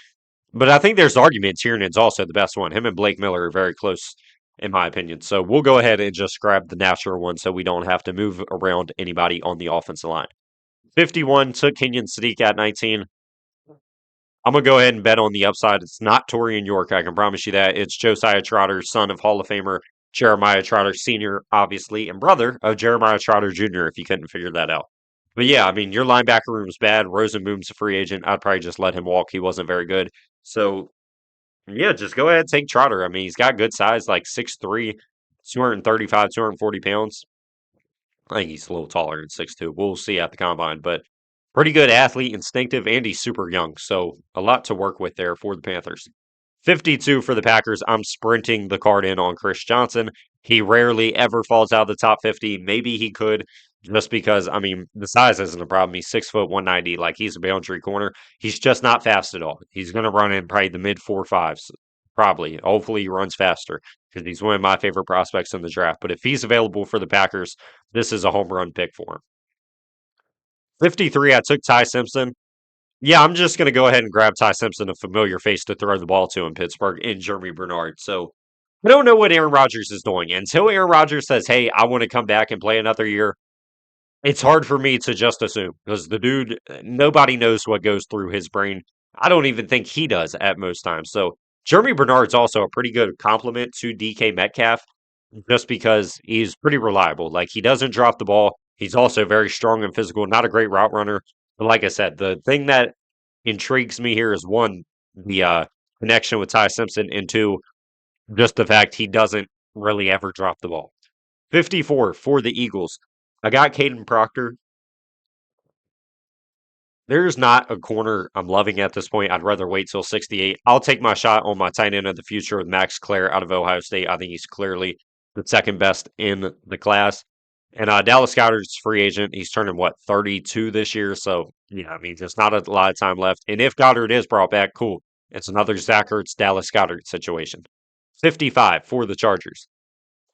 but I think there's argument Tiernan's also the best one. Him and Blake Miller are very close, in my opinion. So we'll go ahead and just grab the natural one so we don't have to move around anybody on the offensive line. 51 took Kenyon Sadiq at 19. I'm going to go ahead and bet on the upside. It's not Torian York, I can promise you that. It's Josiah Trotter, son of Hall of Famer Jeremiah Trotter Sr., obviously, and brother of Jeremiah Trotter Jr., if you couldn't figure that out. But yeah, I mean, your linebacker room is bad. Rosenboom's a free agent. I'd probably just let him walk. He wasn't very good. So yeah, just go ahead and take Trotter. I mean, he's got good size, like 6'3", 235, 240 pounds. I think he's a little taller than 6'2". We'll see at the combine, but pretty good athlete, instinctive, and he's super young. So a lot to work with there for the Panthers. 52 for the Packers. I'm sprinting the card in on Chris Johnson. He rarely ever falls out of the top 50. Maybe he could just because, I mean, the size isn't a problem. He's 6 foot 190. Like he's a boundary corner. He's just not fast at all. He's going to run in probably the mid 4.5s. Probably. Hopefully he runs faster because he's one of my favorite prospects in the draft. But if he's available for the Packers, this is a home run pick for him. 53, I took Ty Simpson. Yeah, I'm just going to go ahead and grab Ty Simpson, a familiar face to throw the ball to in Pittsburgh, in Jeremy Bernard. So I don't know what Aaron Rodgers is doing. Until Aaron Rodgers says, hey, I want to come back and play another year, it's hard for me to just assume because the dude, nobody knows what goes through his brain. I don't even think he does at most times. So Jeremy Bernard's also a pretty good compliment to DK Metcalf just because he's pretty reliable. Like he doesn't drop the ball. He's also very strong and physical, not a great route runner. But like I said, the thing that intrigues me here is one, the connection with Ty Simpson, and two, just the fact he doesn't really ever drop the ball. 54 for the Eagles. I got Caden Proctor. There's not a corner I'm loving at this point. I'd rather wait till 68. I'll take my shot on my tight end of the future with Max Clare out of Ohio State. I think he's clearly the second best in the class. And Dallas Goddard's free agent. He's turning, what, 32 this year? So, yeah, I mean, there's not a lot of time left. And if Goddard is brought back, cool. It's another Zach Ertz, Dallas Goddard situation. 55 for the Chargers.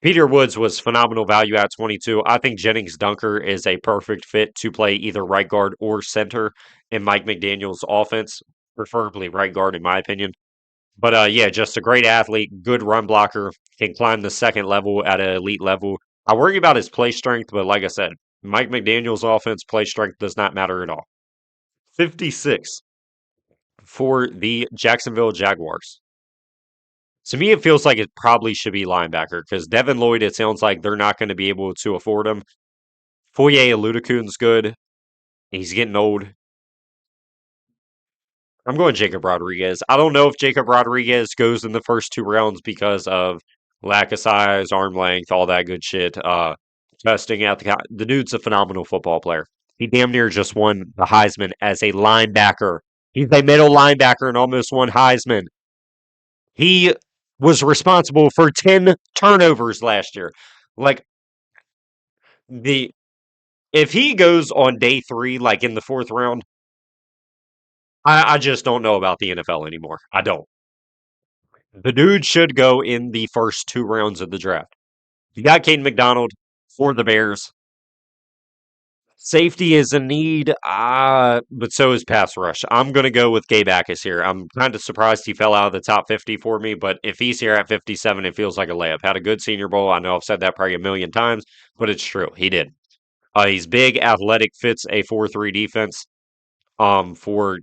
Peter Woods was phenomenal value at 22. I think Jennings Dunker is a perfect fit to play either right guard or center in Mike McDaniel's offense. preferably right guard, in my opinion. But yeah, just a great athlete, good run blocker, can climb the second level at an elite level. I worry about his play strength, but like I said, Mike McDaniel's offense play strength does not matter at all. 56 for the Jacksonville Jaguars. To me, it feels like it probably should be linebacker because Devin Lloyd, it sounds like they're not going to be able to afford him. Foye Aludakun's good. He's getting old. I'm going Jacob Rodriguez. I don't know if Jacob Rodriguez goes in the first two rounds because of lack of size, arm length, all that good shit. Testing out the dude's a phenomenal football player. He damn near just won the Heisman as a linebacker. He's a middle linebacker and almost won Heisman. He was responsible for 10 turnovers last year. Like the if he goes on day three, like in the fourth round, I just don't know about the NFL anymore. I don't. The dude should go in the first two rounds of the draft. You got Caden McDonald for the Bears. Safety is a need, but so is pass rush. I'm going to go with Gabe Akis here. I'm kind of surprised he fell out of the top 50 for me, but if he's here at 57, it feels like a layup. Had a good Senior Bowl. I know I've said that probably a million times, but it's true. He did. He's big, athletic, fits a 4-3 defense. For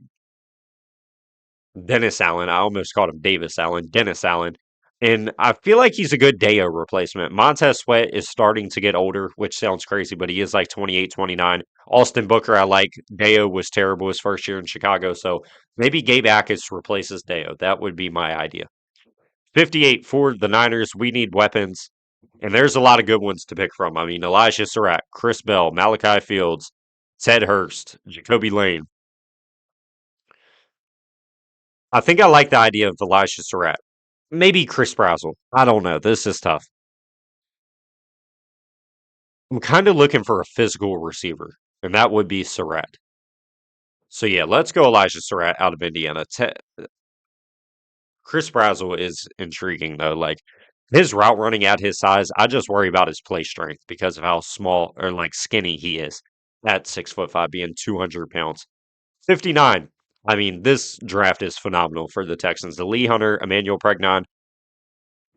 Dennis Allen. I almost called him Davis Allen. Dennis Allen. And I feel like he's a good Deo replacement. Montez Sweat is starting to get older, which sounds crazy, but he is like 28, 29. Austin Booker, I like. Deo was terrible his first year in Chicago, so maybe Gabe Akis replaces Deo. That would be my idea. 58 for the Niners. We need weapons. And there's a lot of good ones to pick from. I mean, Elijah Surratt, Chris Bell, Malachi Fields, Ted Hurst, Jacoby Lane. I think I like the idea of Elijah Surratt. Maybe Chris Brazzle. I don't know. This is tough. I'm kind of looking for a physical receiver, and that would be Surratt. So yeah, let's go Elijah Surratt out of Indiana. Chris Brazzle is intriguing though. Like his route running at his size, I just worry about his play strength because of how small or like skinny he is at 6'5", being 200 pounds. 59. I mean, this draft is phenomenal for the Texans. The Lee Hunter, Emmanuel Pregnon,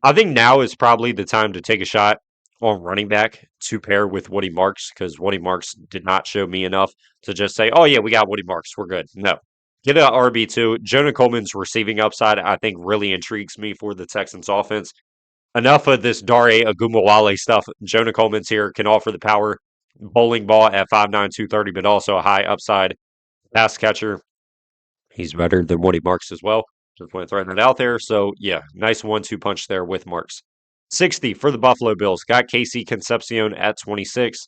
I think now is probably the time to take a shot on running back to pair with Woody Marks because Woody Marks did not show me enough to just say, oh, yeah, we got Woody Marks. We're good. No. Get a RB2. Jonah Coleman's receiving upside, I think, really intrigues me for the Texans offense. Enough of this Dare Agumawale stuff. Jonah Coleman's here, can offer the power. Bowling ball at 5'9", 230, but also a high upside pass catcher. He's better than Woody Marks as well. Just want to throw that out there. So, yeah, nice 1-2 punch there with Marks. 60 for the Buffalo Bills. Got Casey Concepcion at 26.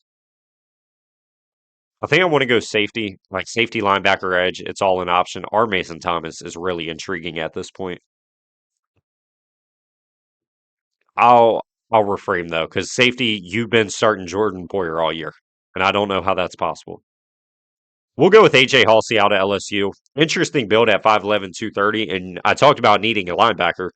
I think I want to go safety, like safety linebacker edge. It's all an option. Our Mason Thomas is really intriguing at this point. I'll I'll reframe though, because safety, you've been starting Jordan Poyer all year, and I don't know how that's possible. We'll go with AJ Halsey out of LSU. Interesting build at 5'11", 230. And I talked about needing a linebacker.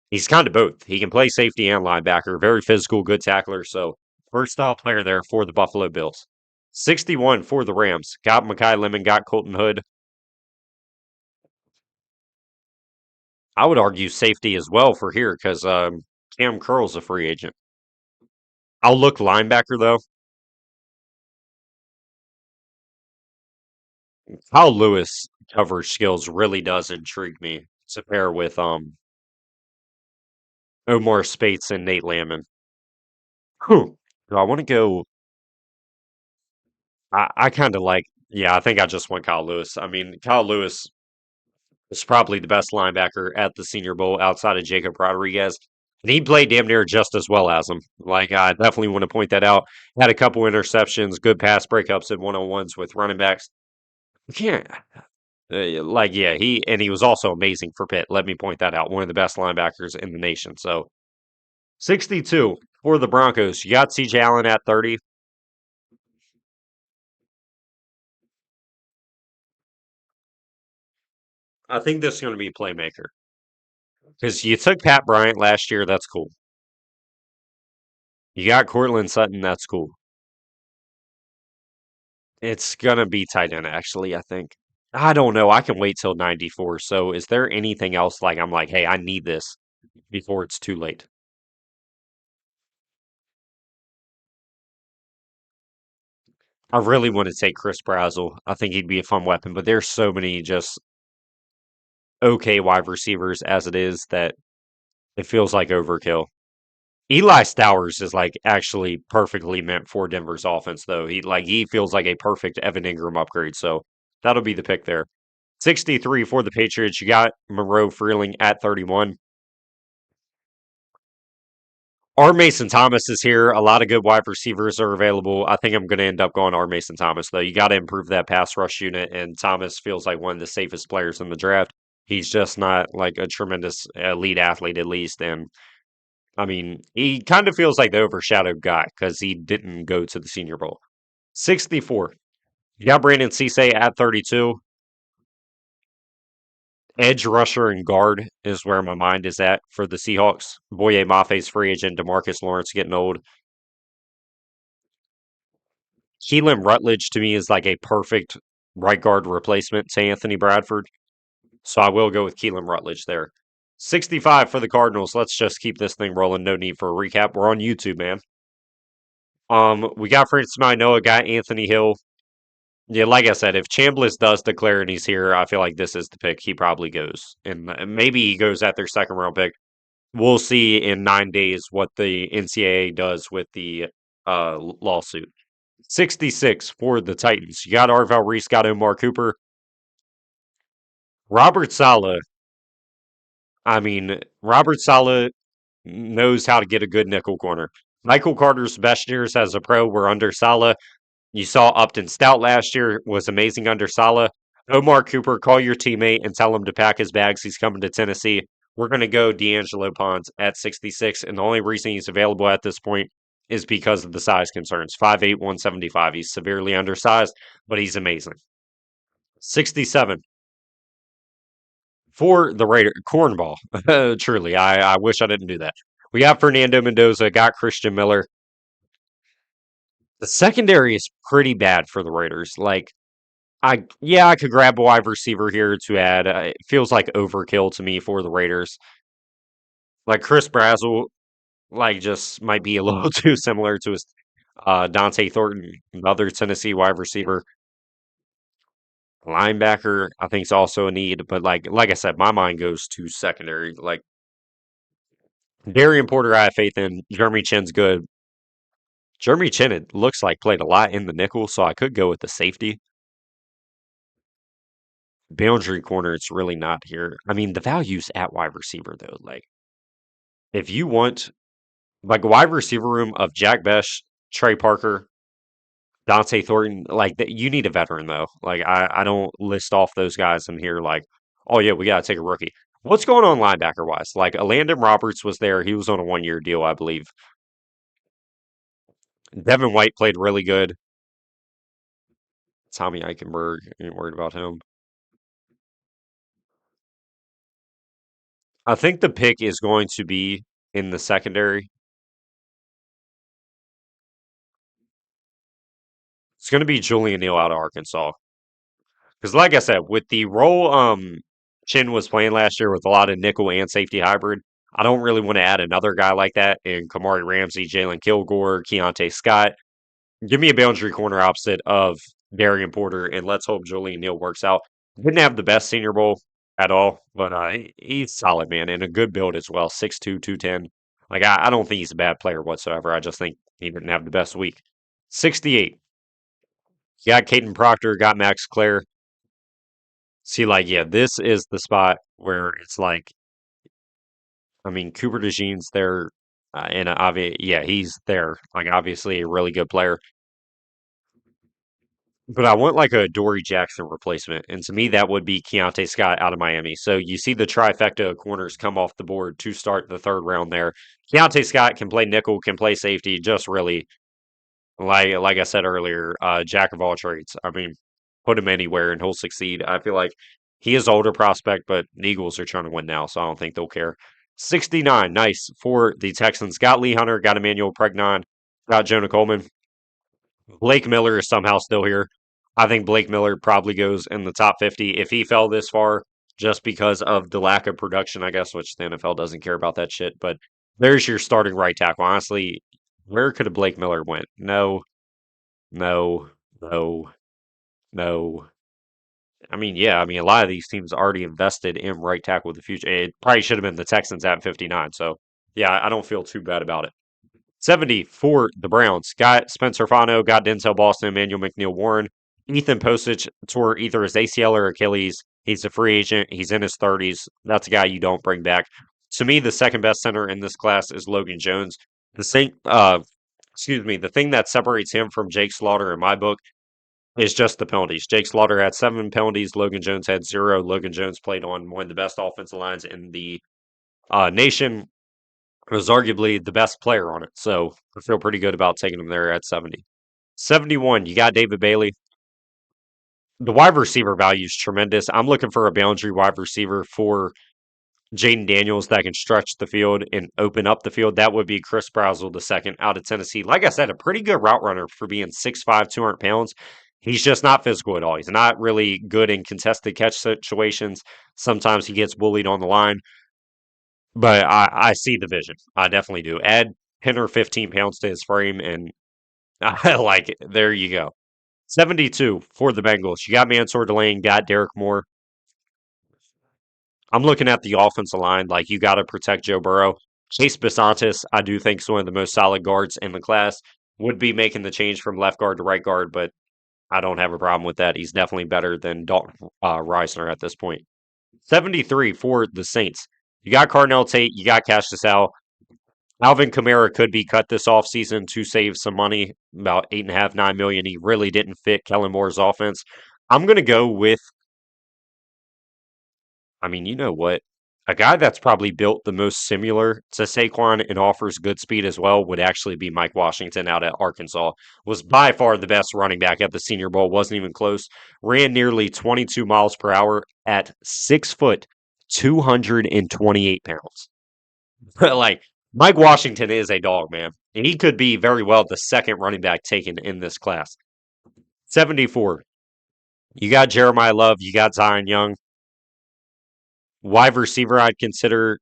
He's kind of both. He can play safety and linebacker. Very physical, good tackler. So, versatile player there for the Buffalo Bills. 61 for the Rams. Got Makai Lemon, got Colton Hood. I would argue safety as well for here because Cam Curl's a free agent. I'll look linebacker, though. Kyle Lewis coverage skills really does intrigue me to pair with Omar Spates and Nate Landman. Whew. Do I want to go? I kind of like, yeah, I think I just want Kyle Lewis. I mean, Kyle Lewis is probably the best linebacker at the Senior Bowl outside of Jacob Rodriguez. And he played damn near just as well as him. Like, I definitely want to point that out. Had a couple interceptions, good pass breakups and one-on-ones with running backs. You can't, yeah, he was also amazing for Pitt. Let me point that out. One of the best linebackers in the nation. So, 62 for the Broncos. You got CJ Allen at 30. I think this is going to be a playmaker. Because you took Pat Bryant last year, that's cool. You got Cortland Sutton, that's cool. It's gonna be tight end, actually, I think. I don't know. I can wait till 94. So is there anything else like I'm like, hey, I need this before it's too late? I really want to take Chris Brazzell. I think he'd be a fun weapon, but there's so many just okay wide receivers as it is that it feels like overkill. Eli Stowers is like actually perfectly meant for Denver's offense, though. He feels like a perfect Evan Ingram upgrade, so that'll be the pick there. 63 for the Patriots. You got Monroe Freeling at 31. R. Mason Thomas is here. A lot of good wide receivers are available. I think I'm going to end up going R. Mason Thomas, though. You got to improve that pass rush unit, and Thomas feels like one of the safest players in the draft. He's just not like a tremendous elite athlete, at least. And I mean, he kind of feels like the overshadowed guy because he didn't go to the Senior Bowl. 64. You got Brandon Cisse at 32. Edge rusher and guard is where my mind is at for the Seahawks. Boye Mafe's free agent. DeMarcus Lawrence getting old. Keelan Rutledge to me is like a perfect right guard replacement to Anthony Bradford. So I will go with Keelan Rutledge there. 65 for the Cardinals. Let's just keep this thing rolling. No need for a recap. We're on YouTube, man. We got Francis Manoa, got Anthony Hill. Yeah, like I said, if Chambliss does declare and he's here, I feel like this is the pick. He probably goes. And maybe he goes at their second round pick. We'll see in 9 days what the NCAA does with the lawsuit. 66 for the Titans. You got Arval Reese, got Omar Cooper. Robert Sala. I mean, Robert Sala knows how to get a good nickel corner. Michael Carter's best years as a pro were under Sala. You saw Upton Stout last year was amazing under Sala. Omar Cooper, call your teammate and tell him to pack his bags. He's coming to Tennessee. We're going to go D'Angelo Ponds at 66, and the only reason he's available at this point is because of the size concerns. 5'8", 175. He's severely undersized, but he's amazing. 67 for the Raider. Cornball. Truly, I wish I didn't do that. We got Fernando Mendoza, got Christian Miller. The secondary is pretty bad for the Raiders. Like, I could grab a wide receiver here to add. It feels like overkill to me for the Raiders. Like Chris Brazzell, like just might be a little too similar to his Dante Thornton, another Tennessee wide receiver. Linebacker, I think is also a need, but like I said, my mind goes to secondary. Like Darian Porter, I have faith in. Jeremy Chin's good. Jeremy Chin, it looks like played a lot in the nickel, so I could go with the safety. Boundary corner, it's really not here. I mean, the value's at wide receiver though. Like if you want like a wide receiver room of Jack Besh, Trey Parker, Dante Thornton, you need a veteran though. Like I don't list off those guys in here like, oh yeah, we gotta take a rookie. What's going on linebacker wise? Like Landon Roberts was there. He was on a 1 year deal, I believe. Devin White played really good. Tommy Eichenberg, ain't worried about him. I think the pick is going to be in the secondary. It's going to be Julian Neal out of Arkansas. Because, like I said, with the role Chin was playing last year with a lot of nickel and safety hybrid, I don't really want to add another guy like that in Kamari Ramsey, Jalen Kilgore, Keontae Scott. Give me a boundary corner opposite of Darian Porter, and let's hope Julian Neal works out. Didn't have the best Senior Bowl at all, but he's solid, man, and a good build as well. 6'2", 210. Like, I don't think he's a bad player whatsoever. I just think he didn't have the best week. 68. Got Caden Proctor, got Max Clare. See, like, yeah, this is the spot where it's like, I mean, Cooper DeJean's there, and yeah, he's there. Like, obviously, a really good player. But I want like a Dory Jackson replacement, and to me, that would be Keontae Scott out of Miami. So you see the trifecta of corners come off the board to start the third round there. Keontae Scott can play nickel, can play safety, just really like I said earlier, jack of all trades. I mean, put him anywhere and he'll succeed. I feel like he is an older prospect, but the Eagles are trying to win now, so I don't think they'll care. 69, nice for the Texans. Got Lee Hunter, got Emmanuel Pregnon, got Jonah Coleman. Blake Miller is somehow still here. I think Blake Miller probably goes in the top 50 if he fell this far just because of the lack of production, I guess, which the NFL doesn't care about that shit. But there's your starting right tackle. Honestly, where could a Blake Miller went? No, no, no, no. I mean, yeah, I mean, a lot of these teams already invested in right tackle with the future. It probably should have been the Texans at 59. So, yeah, I don't feel too bad about it. 70 for the Browns. Got Spencer Fano, got Denzel Boston, Emmanuel McNeil Warren. Ethan Postage tore either his ACL or Achilles. He's a free agent. He's in his 30s. That's a guy you don't bring back. To me, the second best center in this class is Logan Jones. The thing, the thing that separates him from Jake Slaughter in my book is just the penalties. Jake Slaughter had 7 penalties. Logan Jones had 0. Logan Jones played on one of the best offensive lines in the nation, was arguably the best player on it. So I feel pretty good about taking him there at 70. 71, you got David Bailey. The wide receiver value is tremendous. I'm looking for a boundary wide receiver for Jaden Daniels that can stretch the field and open up the field. That would be Chris Brazzell the second out of Tennessee. Like I said, a pretty good route runner for being 6'5", 200 pounds. He's just not physical at all. He's not really good in contested catch situations. Sometimes he gets bullied on the line. But I see the vision. I definitely do. Add 10 or 15 pounds to his frame, and I like it. There you go. 72 for the Bengals. You got Mansour Delane, got Derek Moore. I'm looking at the offensive line. Like, you got to protect Joe Burrow. Chase Bisontis, I do think, is one of the most solid guards in the class. Would be making the change from left guard to right guard, but I don't have a problem with that. He's definitely better than Dalton Reisner at this point. 73 for the Saints. You got Cardinal Tate, you got Cash Desal. Alvin Kamara could be cut this offseason to save some money, about 8.5, 9 million. He really didn't fit Kellen Moore's offense. I'm gonna go with, I mean, you know what? A guy that's probably built the most similar to Saquon and offers good speed as well would actually be Mike Washington out at Arkansas. Was by far the best running back at the Senior Bowl, wasn't even close. Ran nearly 22 miles per hour at 6 foot, 228 pounds. Like, Mike Washington is a dog, man. And he could be very well the second running back taken in this class. 74. You got Jeremiah Love, you got Zion Young. Wide receiver, I'd consider.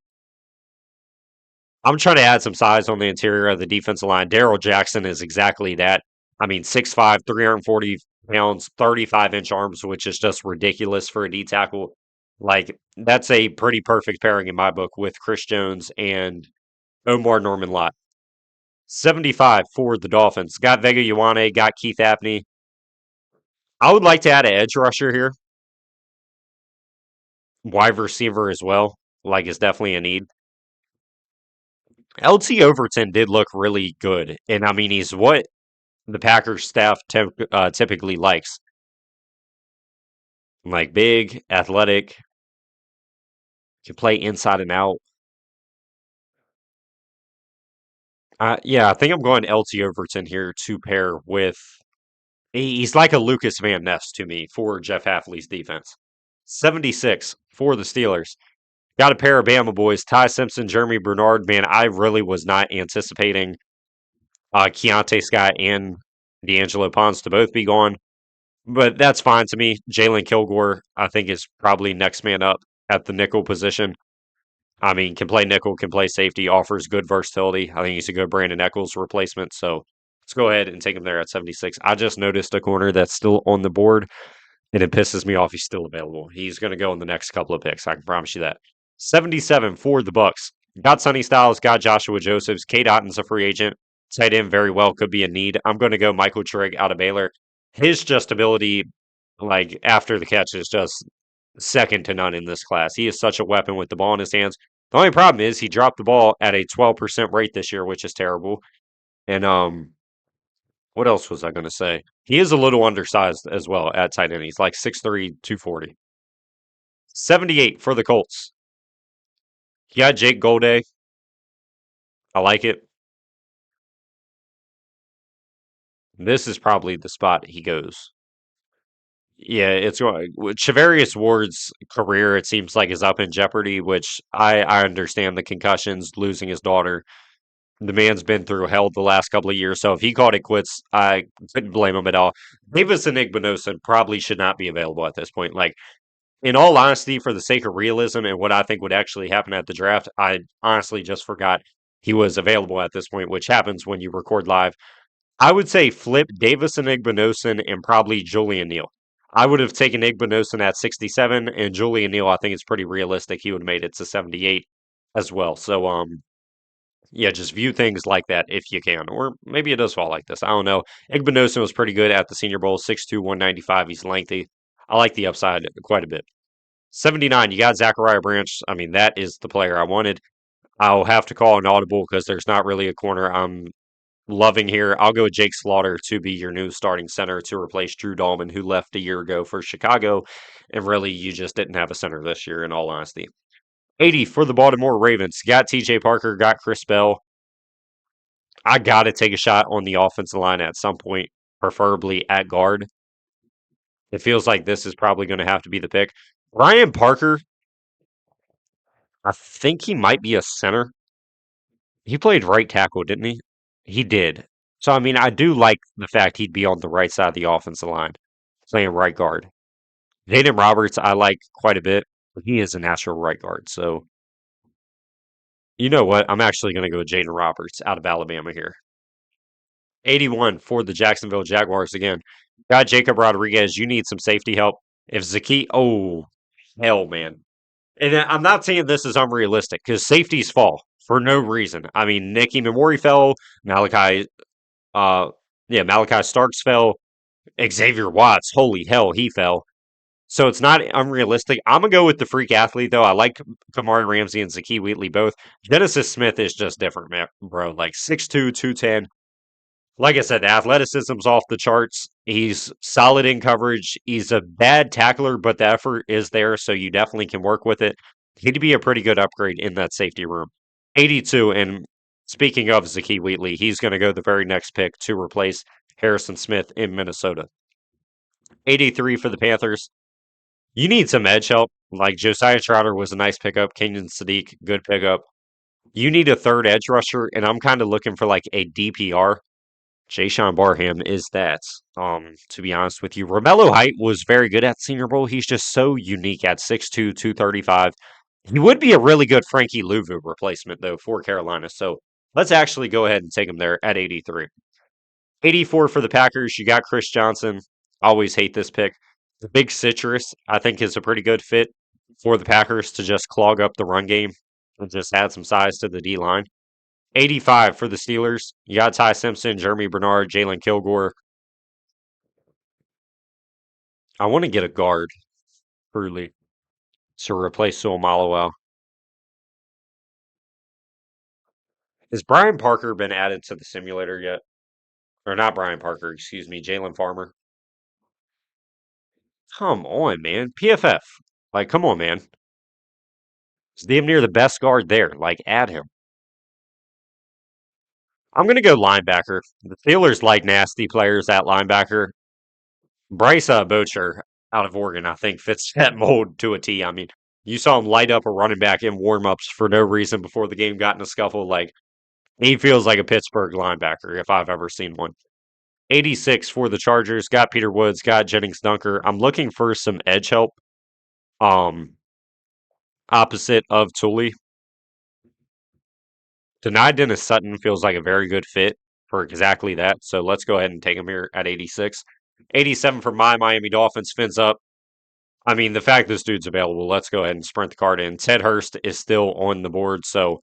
I'm trying to add some size on the interior of the defensive line. Daryl Jackson is exactly that. I mean, 6'5", 340 pounds, 35-inch arms, which is just ridiculous for a D tackle. Like, that's a pretty perfect pairing in my book with Chris Jones and Omar Norman Lott. 75 for the Dolphins. Got Vega Ioane, got Keith Apney. I would like to add an edge rusher here. Wide receiver as well. Like, is definitely a need. LT Overton did look really good. And I mean, he's what the Packers staff typically likes. Like, big, athletic, can play inside and out. Yeah, I think I'm going LT Overton here to pair with. He's like a Lucas Van Ness to me for Jeff Hafley's defense. 76 for the Steelers. Got a pair of Bama boys, Ty Simpson, Jeremy Bernard. Man, I really was not anticipating Keontae Scott and D'Angelo Ponce to both be gone. But that's fine to me. Jalen Kilgore, I think, is probably next man up at the nickel position. I mean, can play nickel, can play safety, offers good versatility. I think he's a good Brandon Eccles replacement. So let's go ahead and take him there at 76. I just noticed a corner that's still on the board, and it pisses me off he's still available. He's going to go in the next couple of picks. I can promise you that. 77 for the Bucks. Got Sonny Styles, got Joshua Josephs. Kate Otton's a free agent. Tight end very well could be a need. I'm going to go Michael Trigg out of Baylor. His just ability, like after the catch, is just second to none in this class. He is such a weapon with the ball in his hands. The only problem is he dropped the ball at a 12% rate this year, which is terrible. And what else was I going to say? He is a little undersized as well at tight end. He's like 6'3", 240. 78 for the Colts. You got Jake Golday. I like it. This is probably the spot he goes. Yeah, it's going. Charvarius Ward's career, it seems like, is up in jeopardy, which I understand the concussions, losing his daughter. The man's been through hell the last couple of years, so if he called it quits, I couldn't blame him at all. Davis and Igbenogson probably should not be available at this point. Like, in all honesty, for the sake of realism and what I think would actually happen at the draft, I honestly just forgot he was available at this point, which happens when you record live. I would say flip Davis and Igbenogson and probably Julian Neal. I would have taken Igbenogson at 67, and Julian Neal, I think it's pretty realistic. He would have made it to 78 as well. So, yeah, just view things like that if you can. Or maybe it does fall like this. I don't know. Igbenogson was pretty good at the Senior Bowl, 6'2", 195. He's lengthy. I like the upside quite a bit. 79, you got Zachariah Branch. I mean, that is the player I wanted. I'll have to call an audible because there's not really a corner I'm loving here. I'll go with Jake Slaughter to be your new starting center to replace Drew Dahlman, who left a year ago for Chicago. And really, you just didn't have a center this year, in all honesty. 80 for the Baltimore Ravens. Got TJ Parker, got Chris Bell. I got to take a shot on the offensive line at some point, preferably at guard. It feels like this is probably going to have to be the pick. Ryan Parker, I think he might be a center. He played right tackle, didn't he? He did. So, I mean, I do like the fact he'd be on the right side of the offensive line, playing right guard. Jaden Roberts, I like quite a bit, but he is a natural right guard. So, you know what? I'm actually going to go with Jaden Roberts out of Alabama here. 81 for the Jacksonville Jaguars again. Got Jacob Rodriguez. You need some safety help. If Zaki, oh, hell, man. And I'm not saying this is unrealistic because safeties fall for no reason. I mean, Nicky Memori fell, Malachi, uh, yeah, Malachi Starks fell, Xavier Watts, holy hell, he fell. So it's not unrealistic. I'm gonna go with the freak athlete though. I like Kamari Ramsey and Zaki Wheatley both. Genesis Smith is just different, man, bro. Like 6'2", 210. Like I said, the athleticism's off the charts. He's solid in coverage. He's a bad tackler, but the effort is there, so you definitely can work with it. He'd be a pretty good upgrade in that safety room. 82, and speaking of Zaki Wheatley, he's going to go the very next pick to replace Harrison Smith in Minnesota. 83 for the Panthers. You need some edge help. Like Josiah Trotter was a nice pickup. Kenyon Sadiq, good pickup. You need a third edge rusher, and I'm kind of looking for like a DPR. Jayshon Barham is that. To be honest with you, Romello Height was very good at Senior Bowl. He's just so unique at 6'2", 235. He would be a really good Frankie Louvu replacement, though, for Carolina. So let's actually go ahead and take him there at 83. 84 for the Packers. You got Chris Johnson. Always hate this pick. The big citrus, I think, is a pretty good fit for the Packers to just clog up the run game and just add some size to the D line. 85 for the Steelers. You got Ty Simpson, Jeremy Bernard, Jalen Kilgore. I want to get a guard, truly, to replace Suamalawa. Has Brian Parker been added to the simulator yet? Or not Brian Parker, excuse me, Jalen Farmer. Come on, man. PFF. Like, come on, man. He's damn near the best guard there. Like, add him. I'm going to go linebacker. The Steelers like nasty players at linebacker. Bryce Boucher out of Oregon, I think, fits that mold to a T. I mean, you saw him light up a running back in warm-ups for no reason before the game got in a scuffle. Like, he feels like a Pittsburgh linebacker if I've ever seen one. 86 for the Chargers. Got Peter Woods. Got Jennings Dunker. I'm looking for some edge help. Opposite of Tully. Denied Dennis Sutton feels like a very good fit for exactly that. So let's go ahead and take him here at 86. 87 for my Miami Dolphins. Fins up. I mean, the fact this dude's available, let's go ahead and sprint the card in. Ted Hurst is still on the board, so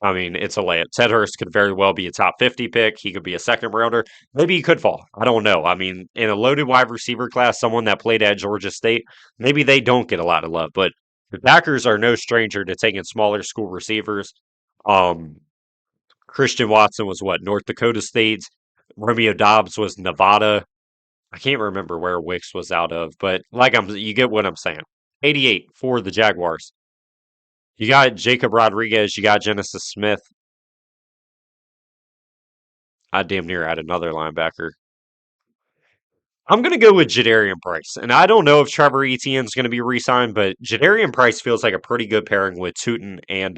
I mean, it's a layup. Ted Hurst could very well be a top 50 pick. He could be a second rounder. Maybe he could fall. I don't know. I mean, in a loaded wide receiver class, someone that played at Georgia State, maybe they don't get a lot of love. But the Packers are no stranger to taking smaller school receivers. Um, Christian Watson was what? North Dakota State. Romeo Dobbs was Nevada. I can't remember where Wicks was out of, but you get what I'm saying. 88 for the Jaguars. You got Jacob Rodriguez. You got Genesis Smith. I damn near had another linebacker. I'm going to go with Jadarian Price. And I don't know if Trevor Etienne's going to be re-signed, but Jadarian Price feels like a pretty good pairing with Tootin and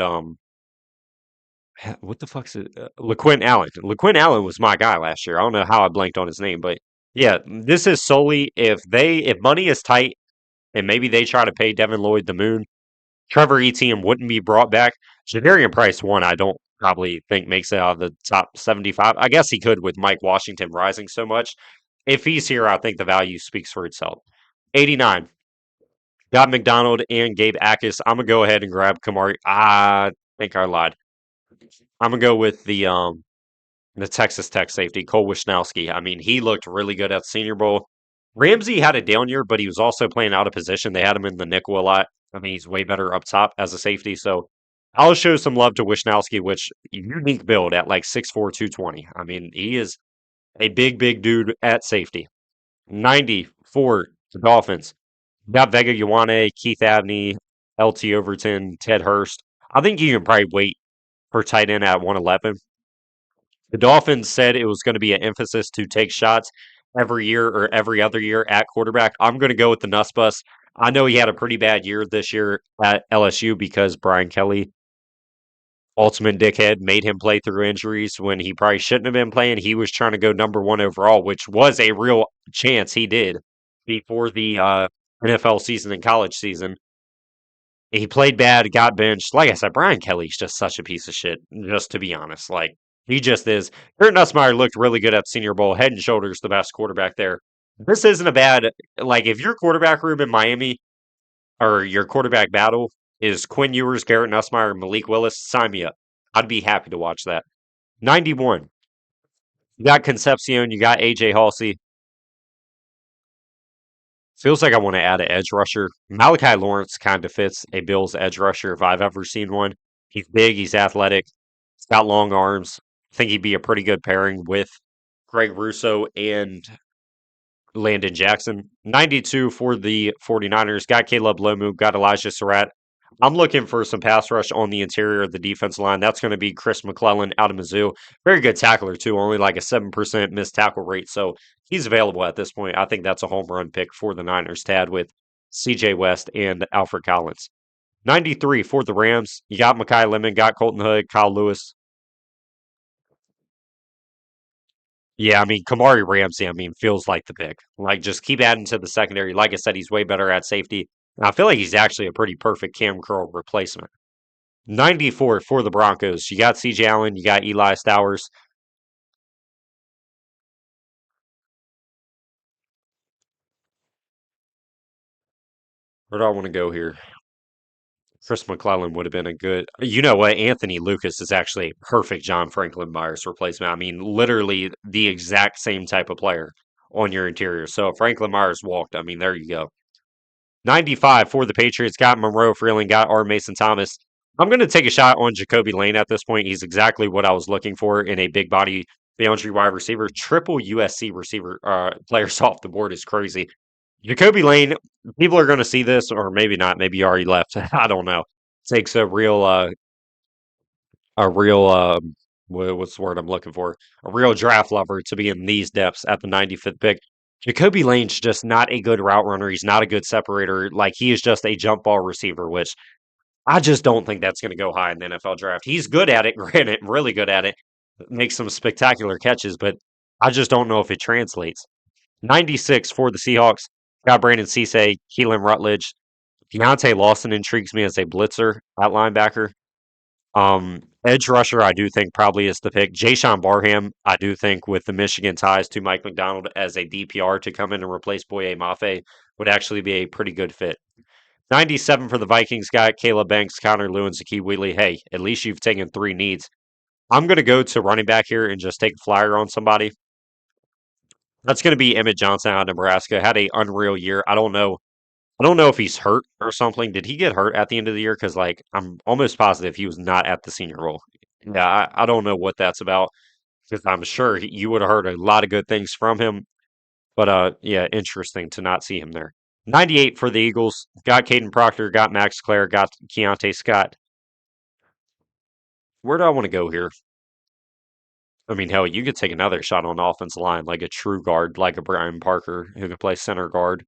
What the fuck's it? LaQuint Allen. LaQuint Allen was my guy last year. I don't know how I blanked on his name, but yeah, this is solely if money is tight and maybe they try to pay Devin Lloyd the moon, Trevor Etienne wouldn't be brought back. Javarian Price one, I don't probably think makes it out of the top 75. I guess he could with Mike Washington rising so much. If he's here, I think the value speaks for itself. 89. Got McDonald and Gabe Akis. I'm gonna go ahead and grab Kamari. I think I lied. I'm gonna go with the Texas Tech safety, Cole Wisnowski. I mean, he looked really good at the Senior Bowl. Ramsey had a down year, but he was also playing out of position. They had him in the nickel a lot. I mean, he's way better up top as a safety. So I'll show some love to Wisnowski, which unique build at like 6'4", 220. I mean, he is a big dude at safety. 90 for the Dolphins. Got Vega Ioane, Keith Abney, LT Overton, Ted Hurst. I think you can probably wait for tight end at 111. The Dolphins said it was going to be an emphasis to take shots every year or every other year at quarterback. I'm going to go with the Nuss Bus. I know he had a pretty bad year this year at LSU because Brian Kelly, ultimate dickhead, made him play through injuries when he probably shouldn't have been playing. He was trying to go number one overall, which was a real chance he did before the NFL season and college season. He played bad, got benched. Like I said, Brian Kelly's just such a piece of shit, just to be honest. Like, he just is. Kurt Nussmeier looked really good at Senior Bowl, head and shoulders the best quarterback there. This isn't a bad, like, if your quarterback room in Miami or your quarterback battle is Quinn Ewers, Garrett Nussmeier, and Malik Willis, sign me up. I'd be happy to watch that. 91. You got Concepcion, you got AJ Halsey. Feels like I want to add an edge rusher. Malachi Lawrence kind of fits a Bills edge rusher if I've ever seen one. He's big, he's athletic, he's got long arms. I think he'd be a pretty good pairing with Greg Russo and Landon Jackson. 92 for the 49ers. Got Caleb Lomu, got Elijah Surratt. I'm looking for some pass rush on the interior of the defense line. That's going to be Chris McClellan out of Mizzou. Very good tackler, too. Only like a 7% missed tackle rate. So he's available at this point. I think that's a home run pick for the Niners to add with CJ West and Alfred Collins. 93 for the Rams. You got Makai Lemon, got Colton Hood, Kyle Lewis. Yeah, I mean, Kamari Ramsey, I mean, feels like the pick. Like, just keep adding to the secondary. Like I said, he's way better at safety. And I feel like he's actually a pretty perfect Cam Curl replacement. 94 for the Broncos. You got CJ Allen, you got Eli Stowers. Where do I want to go here? Chris McClellan would have been a good. You know what? Anthony Lucas is actually a perfect John Franklin Myers replacement. I mean, literally the exact same type of player on your interior. So if Franklin Myers walked, I mean, there you go. 95 for the Patriots. Got Monroe Freeling, got R. Mason Thomas. I'm going to take a shot on Jacoby Lane at this point. He's exactly what I was looking for in a big body boundary wide receiver. Triple USC receiver players off the board is crazy. Jacoby Lane, people are going to see this, or maybe not. Maybe he already left. I don't know. Takes a real what's the word I'm looking for? A real draft lover to be in these depths at the 95th pick. Jacoby Lane's just not a good route runner. He's not a good separator. Like, he is just a jump ball receiver, which I just don't think that's going to go high in the NFL draft. He's good at it, granted, really good at it. Makes some spectacular catches, but I just don't know if it translates. 96 for the Seahawks. Got Brandon Cisse, Keelan Rutledge. Deontay Lawson intrigues me as a blitzer at linebacker. Edge rusher, I do think probably is the pick. Jayshon Barham, I do think with the Michigan ties to Mike McDonald as a DPR to come in and replace Boye Mafe would actually be a pretty good fit. 97 for the Vikings got Caleb Banks, Connor Lewis, Zakee Wheatley. Hey, at least you've taken three needs. I'm going to go to running back here and just take a flyer on somebody. That's going to be Emmett Johnson out of Nebraska. Had a unreal year. I don't know. I don't know if he's hurt or something. Did he get hurt at the end of the year? Because like I'm almost positive he was not at the Senior Bowl. Yeah, I don't know what that's about because I'm sure you would have heard a lot of good things from him. But yeah, interesting to not see him there. 98 for the Eagles. Got Caden Proctor, got Max Clare, got Keontae Scott. Where do I want to go here? I mean, hell, you could take another shot on the offensive line, like a true guard, like a Brian Parker, who could play center guard.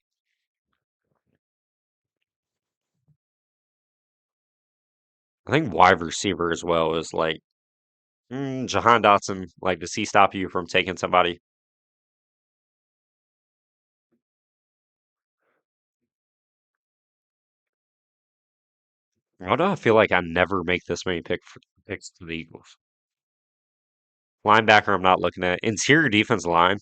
I think wide receiver as well is like Jahan Dotson, like, does he stop you from taking somebody? Why do I feel like I never make this many picks to the Eagles? Linebacker, I'm not looking at. Interior defense line.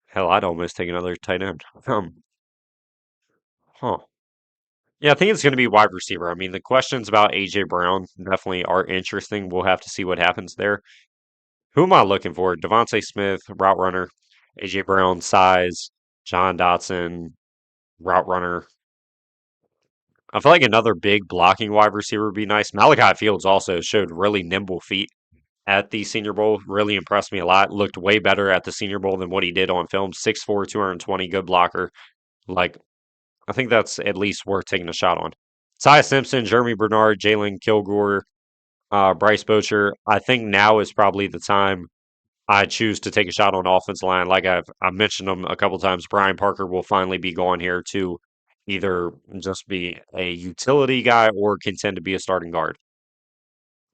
Hell, I'd almost take another tight end. Huh. Yeah, I think it's going to be wide receiver. I mean, the questions about AJ Brown definitely are interesting. We'll have to see what happens there. Who am I looking for? Devontae Smith, route runner. AJ Brown, size. John Dotson, route runner. I feel like another big blocking wide receiver would be nice. Malachi Fields also showed really nimble feet at the Senior Bowl. Really impressed me a lot. Looked way better at the Senior Bowl than what he did on film. 6'4", 220, good blocker. Like, I think that's at least worth taking a shot on. Ty Simpson, Jeremy Bernard, Jalen Kilgore, Bryce Bocher. I think now is probably the time I choose to take a shot on offense line. Like I mentioned them a couple times. Brian Parker will finally be gone here to either just be a utility guy or contend to be a starting guard.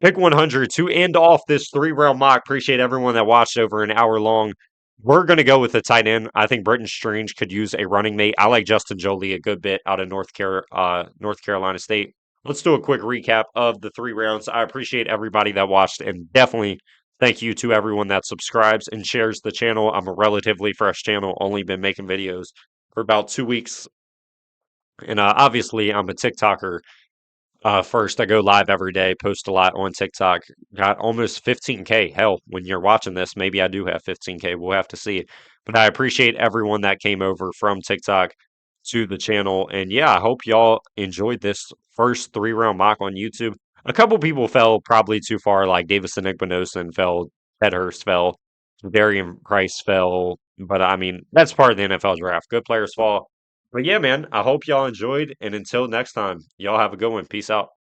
Pick 100 to end off this 3 round mock. Appreciate everyone that watched over an hour long. We're going to go with the tight end. I think Britton Strange could use a running mate. I like Justin Jolie a good bit out of North Carolina State. Let's do a quick recap of the 3 rounds. I appreciate everybody that watched, and definitely thank you to everyone that subscribes and shares the channel. I'm a relatively fresh channel, only been making videos for about 2 weeks. And obviously, I'm a TikToker first. I go live every day, post a lot on TikTok. Got almost 15K. Hell, when you're watching this, maybe I do have 15K. We'll have to see. But I appreciate everyone that came over from TikTok to the channel. And yeah, I hope y'all enjoyed this first 3 round mock on YouTube. A couple people fell probably too far, like Davison Igbinosun fell, Ted Hurst fell, Darian Price fell. But I mean, that's part of the NFL draft. Good players fall. But yeah, man, I hope y'all enjoyed. And until next time, y'all have a good one. Peace out.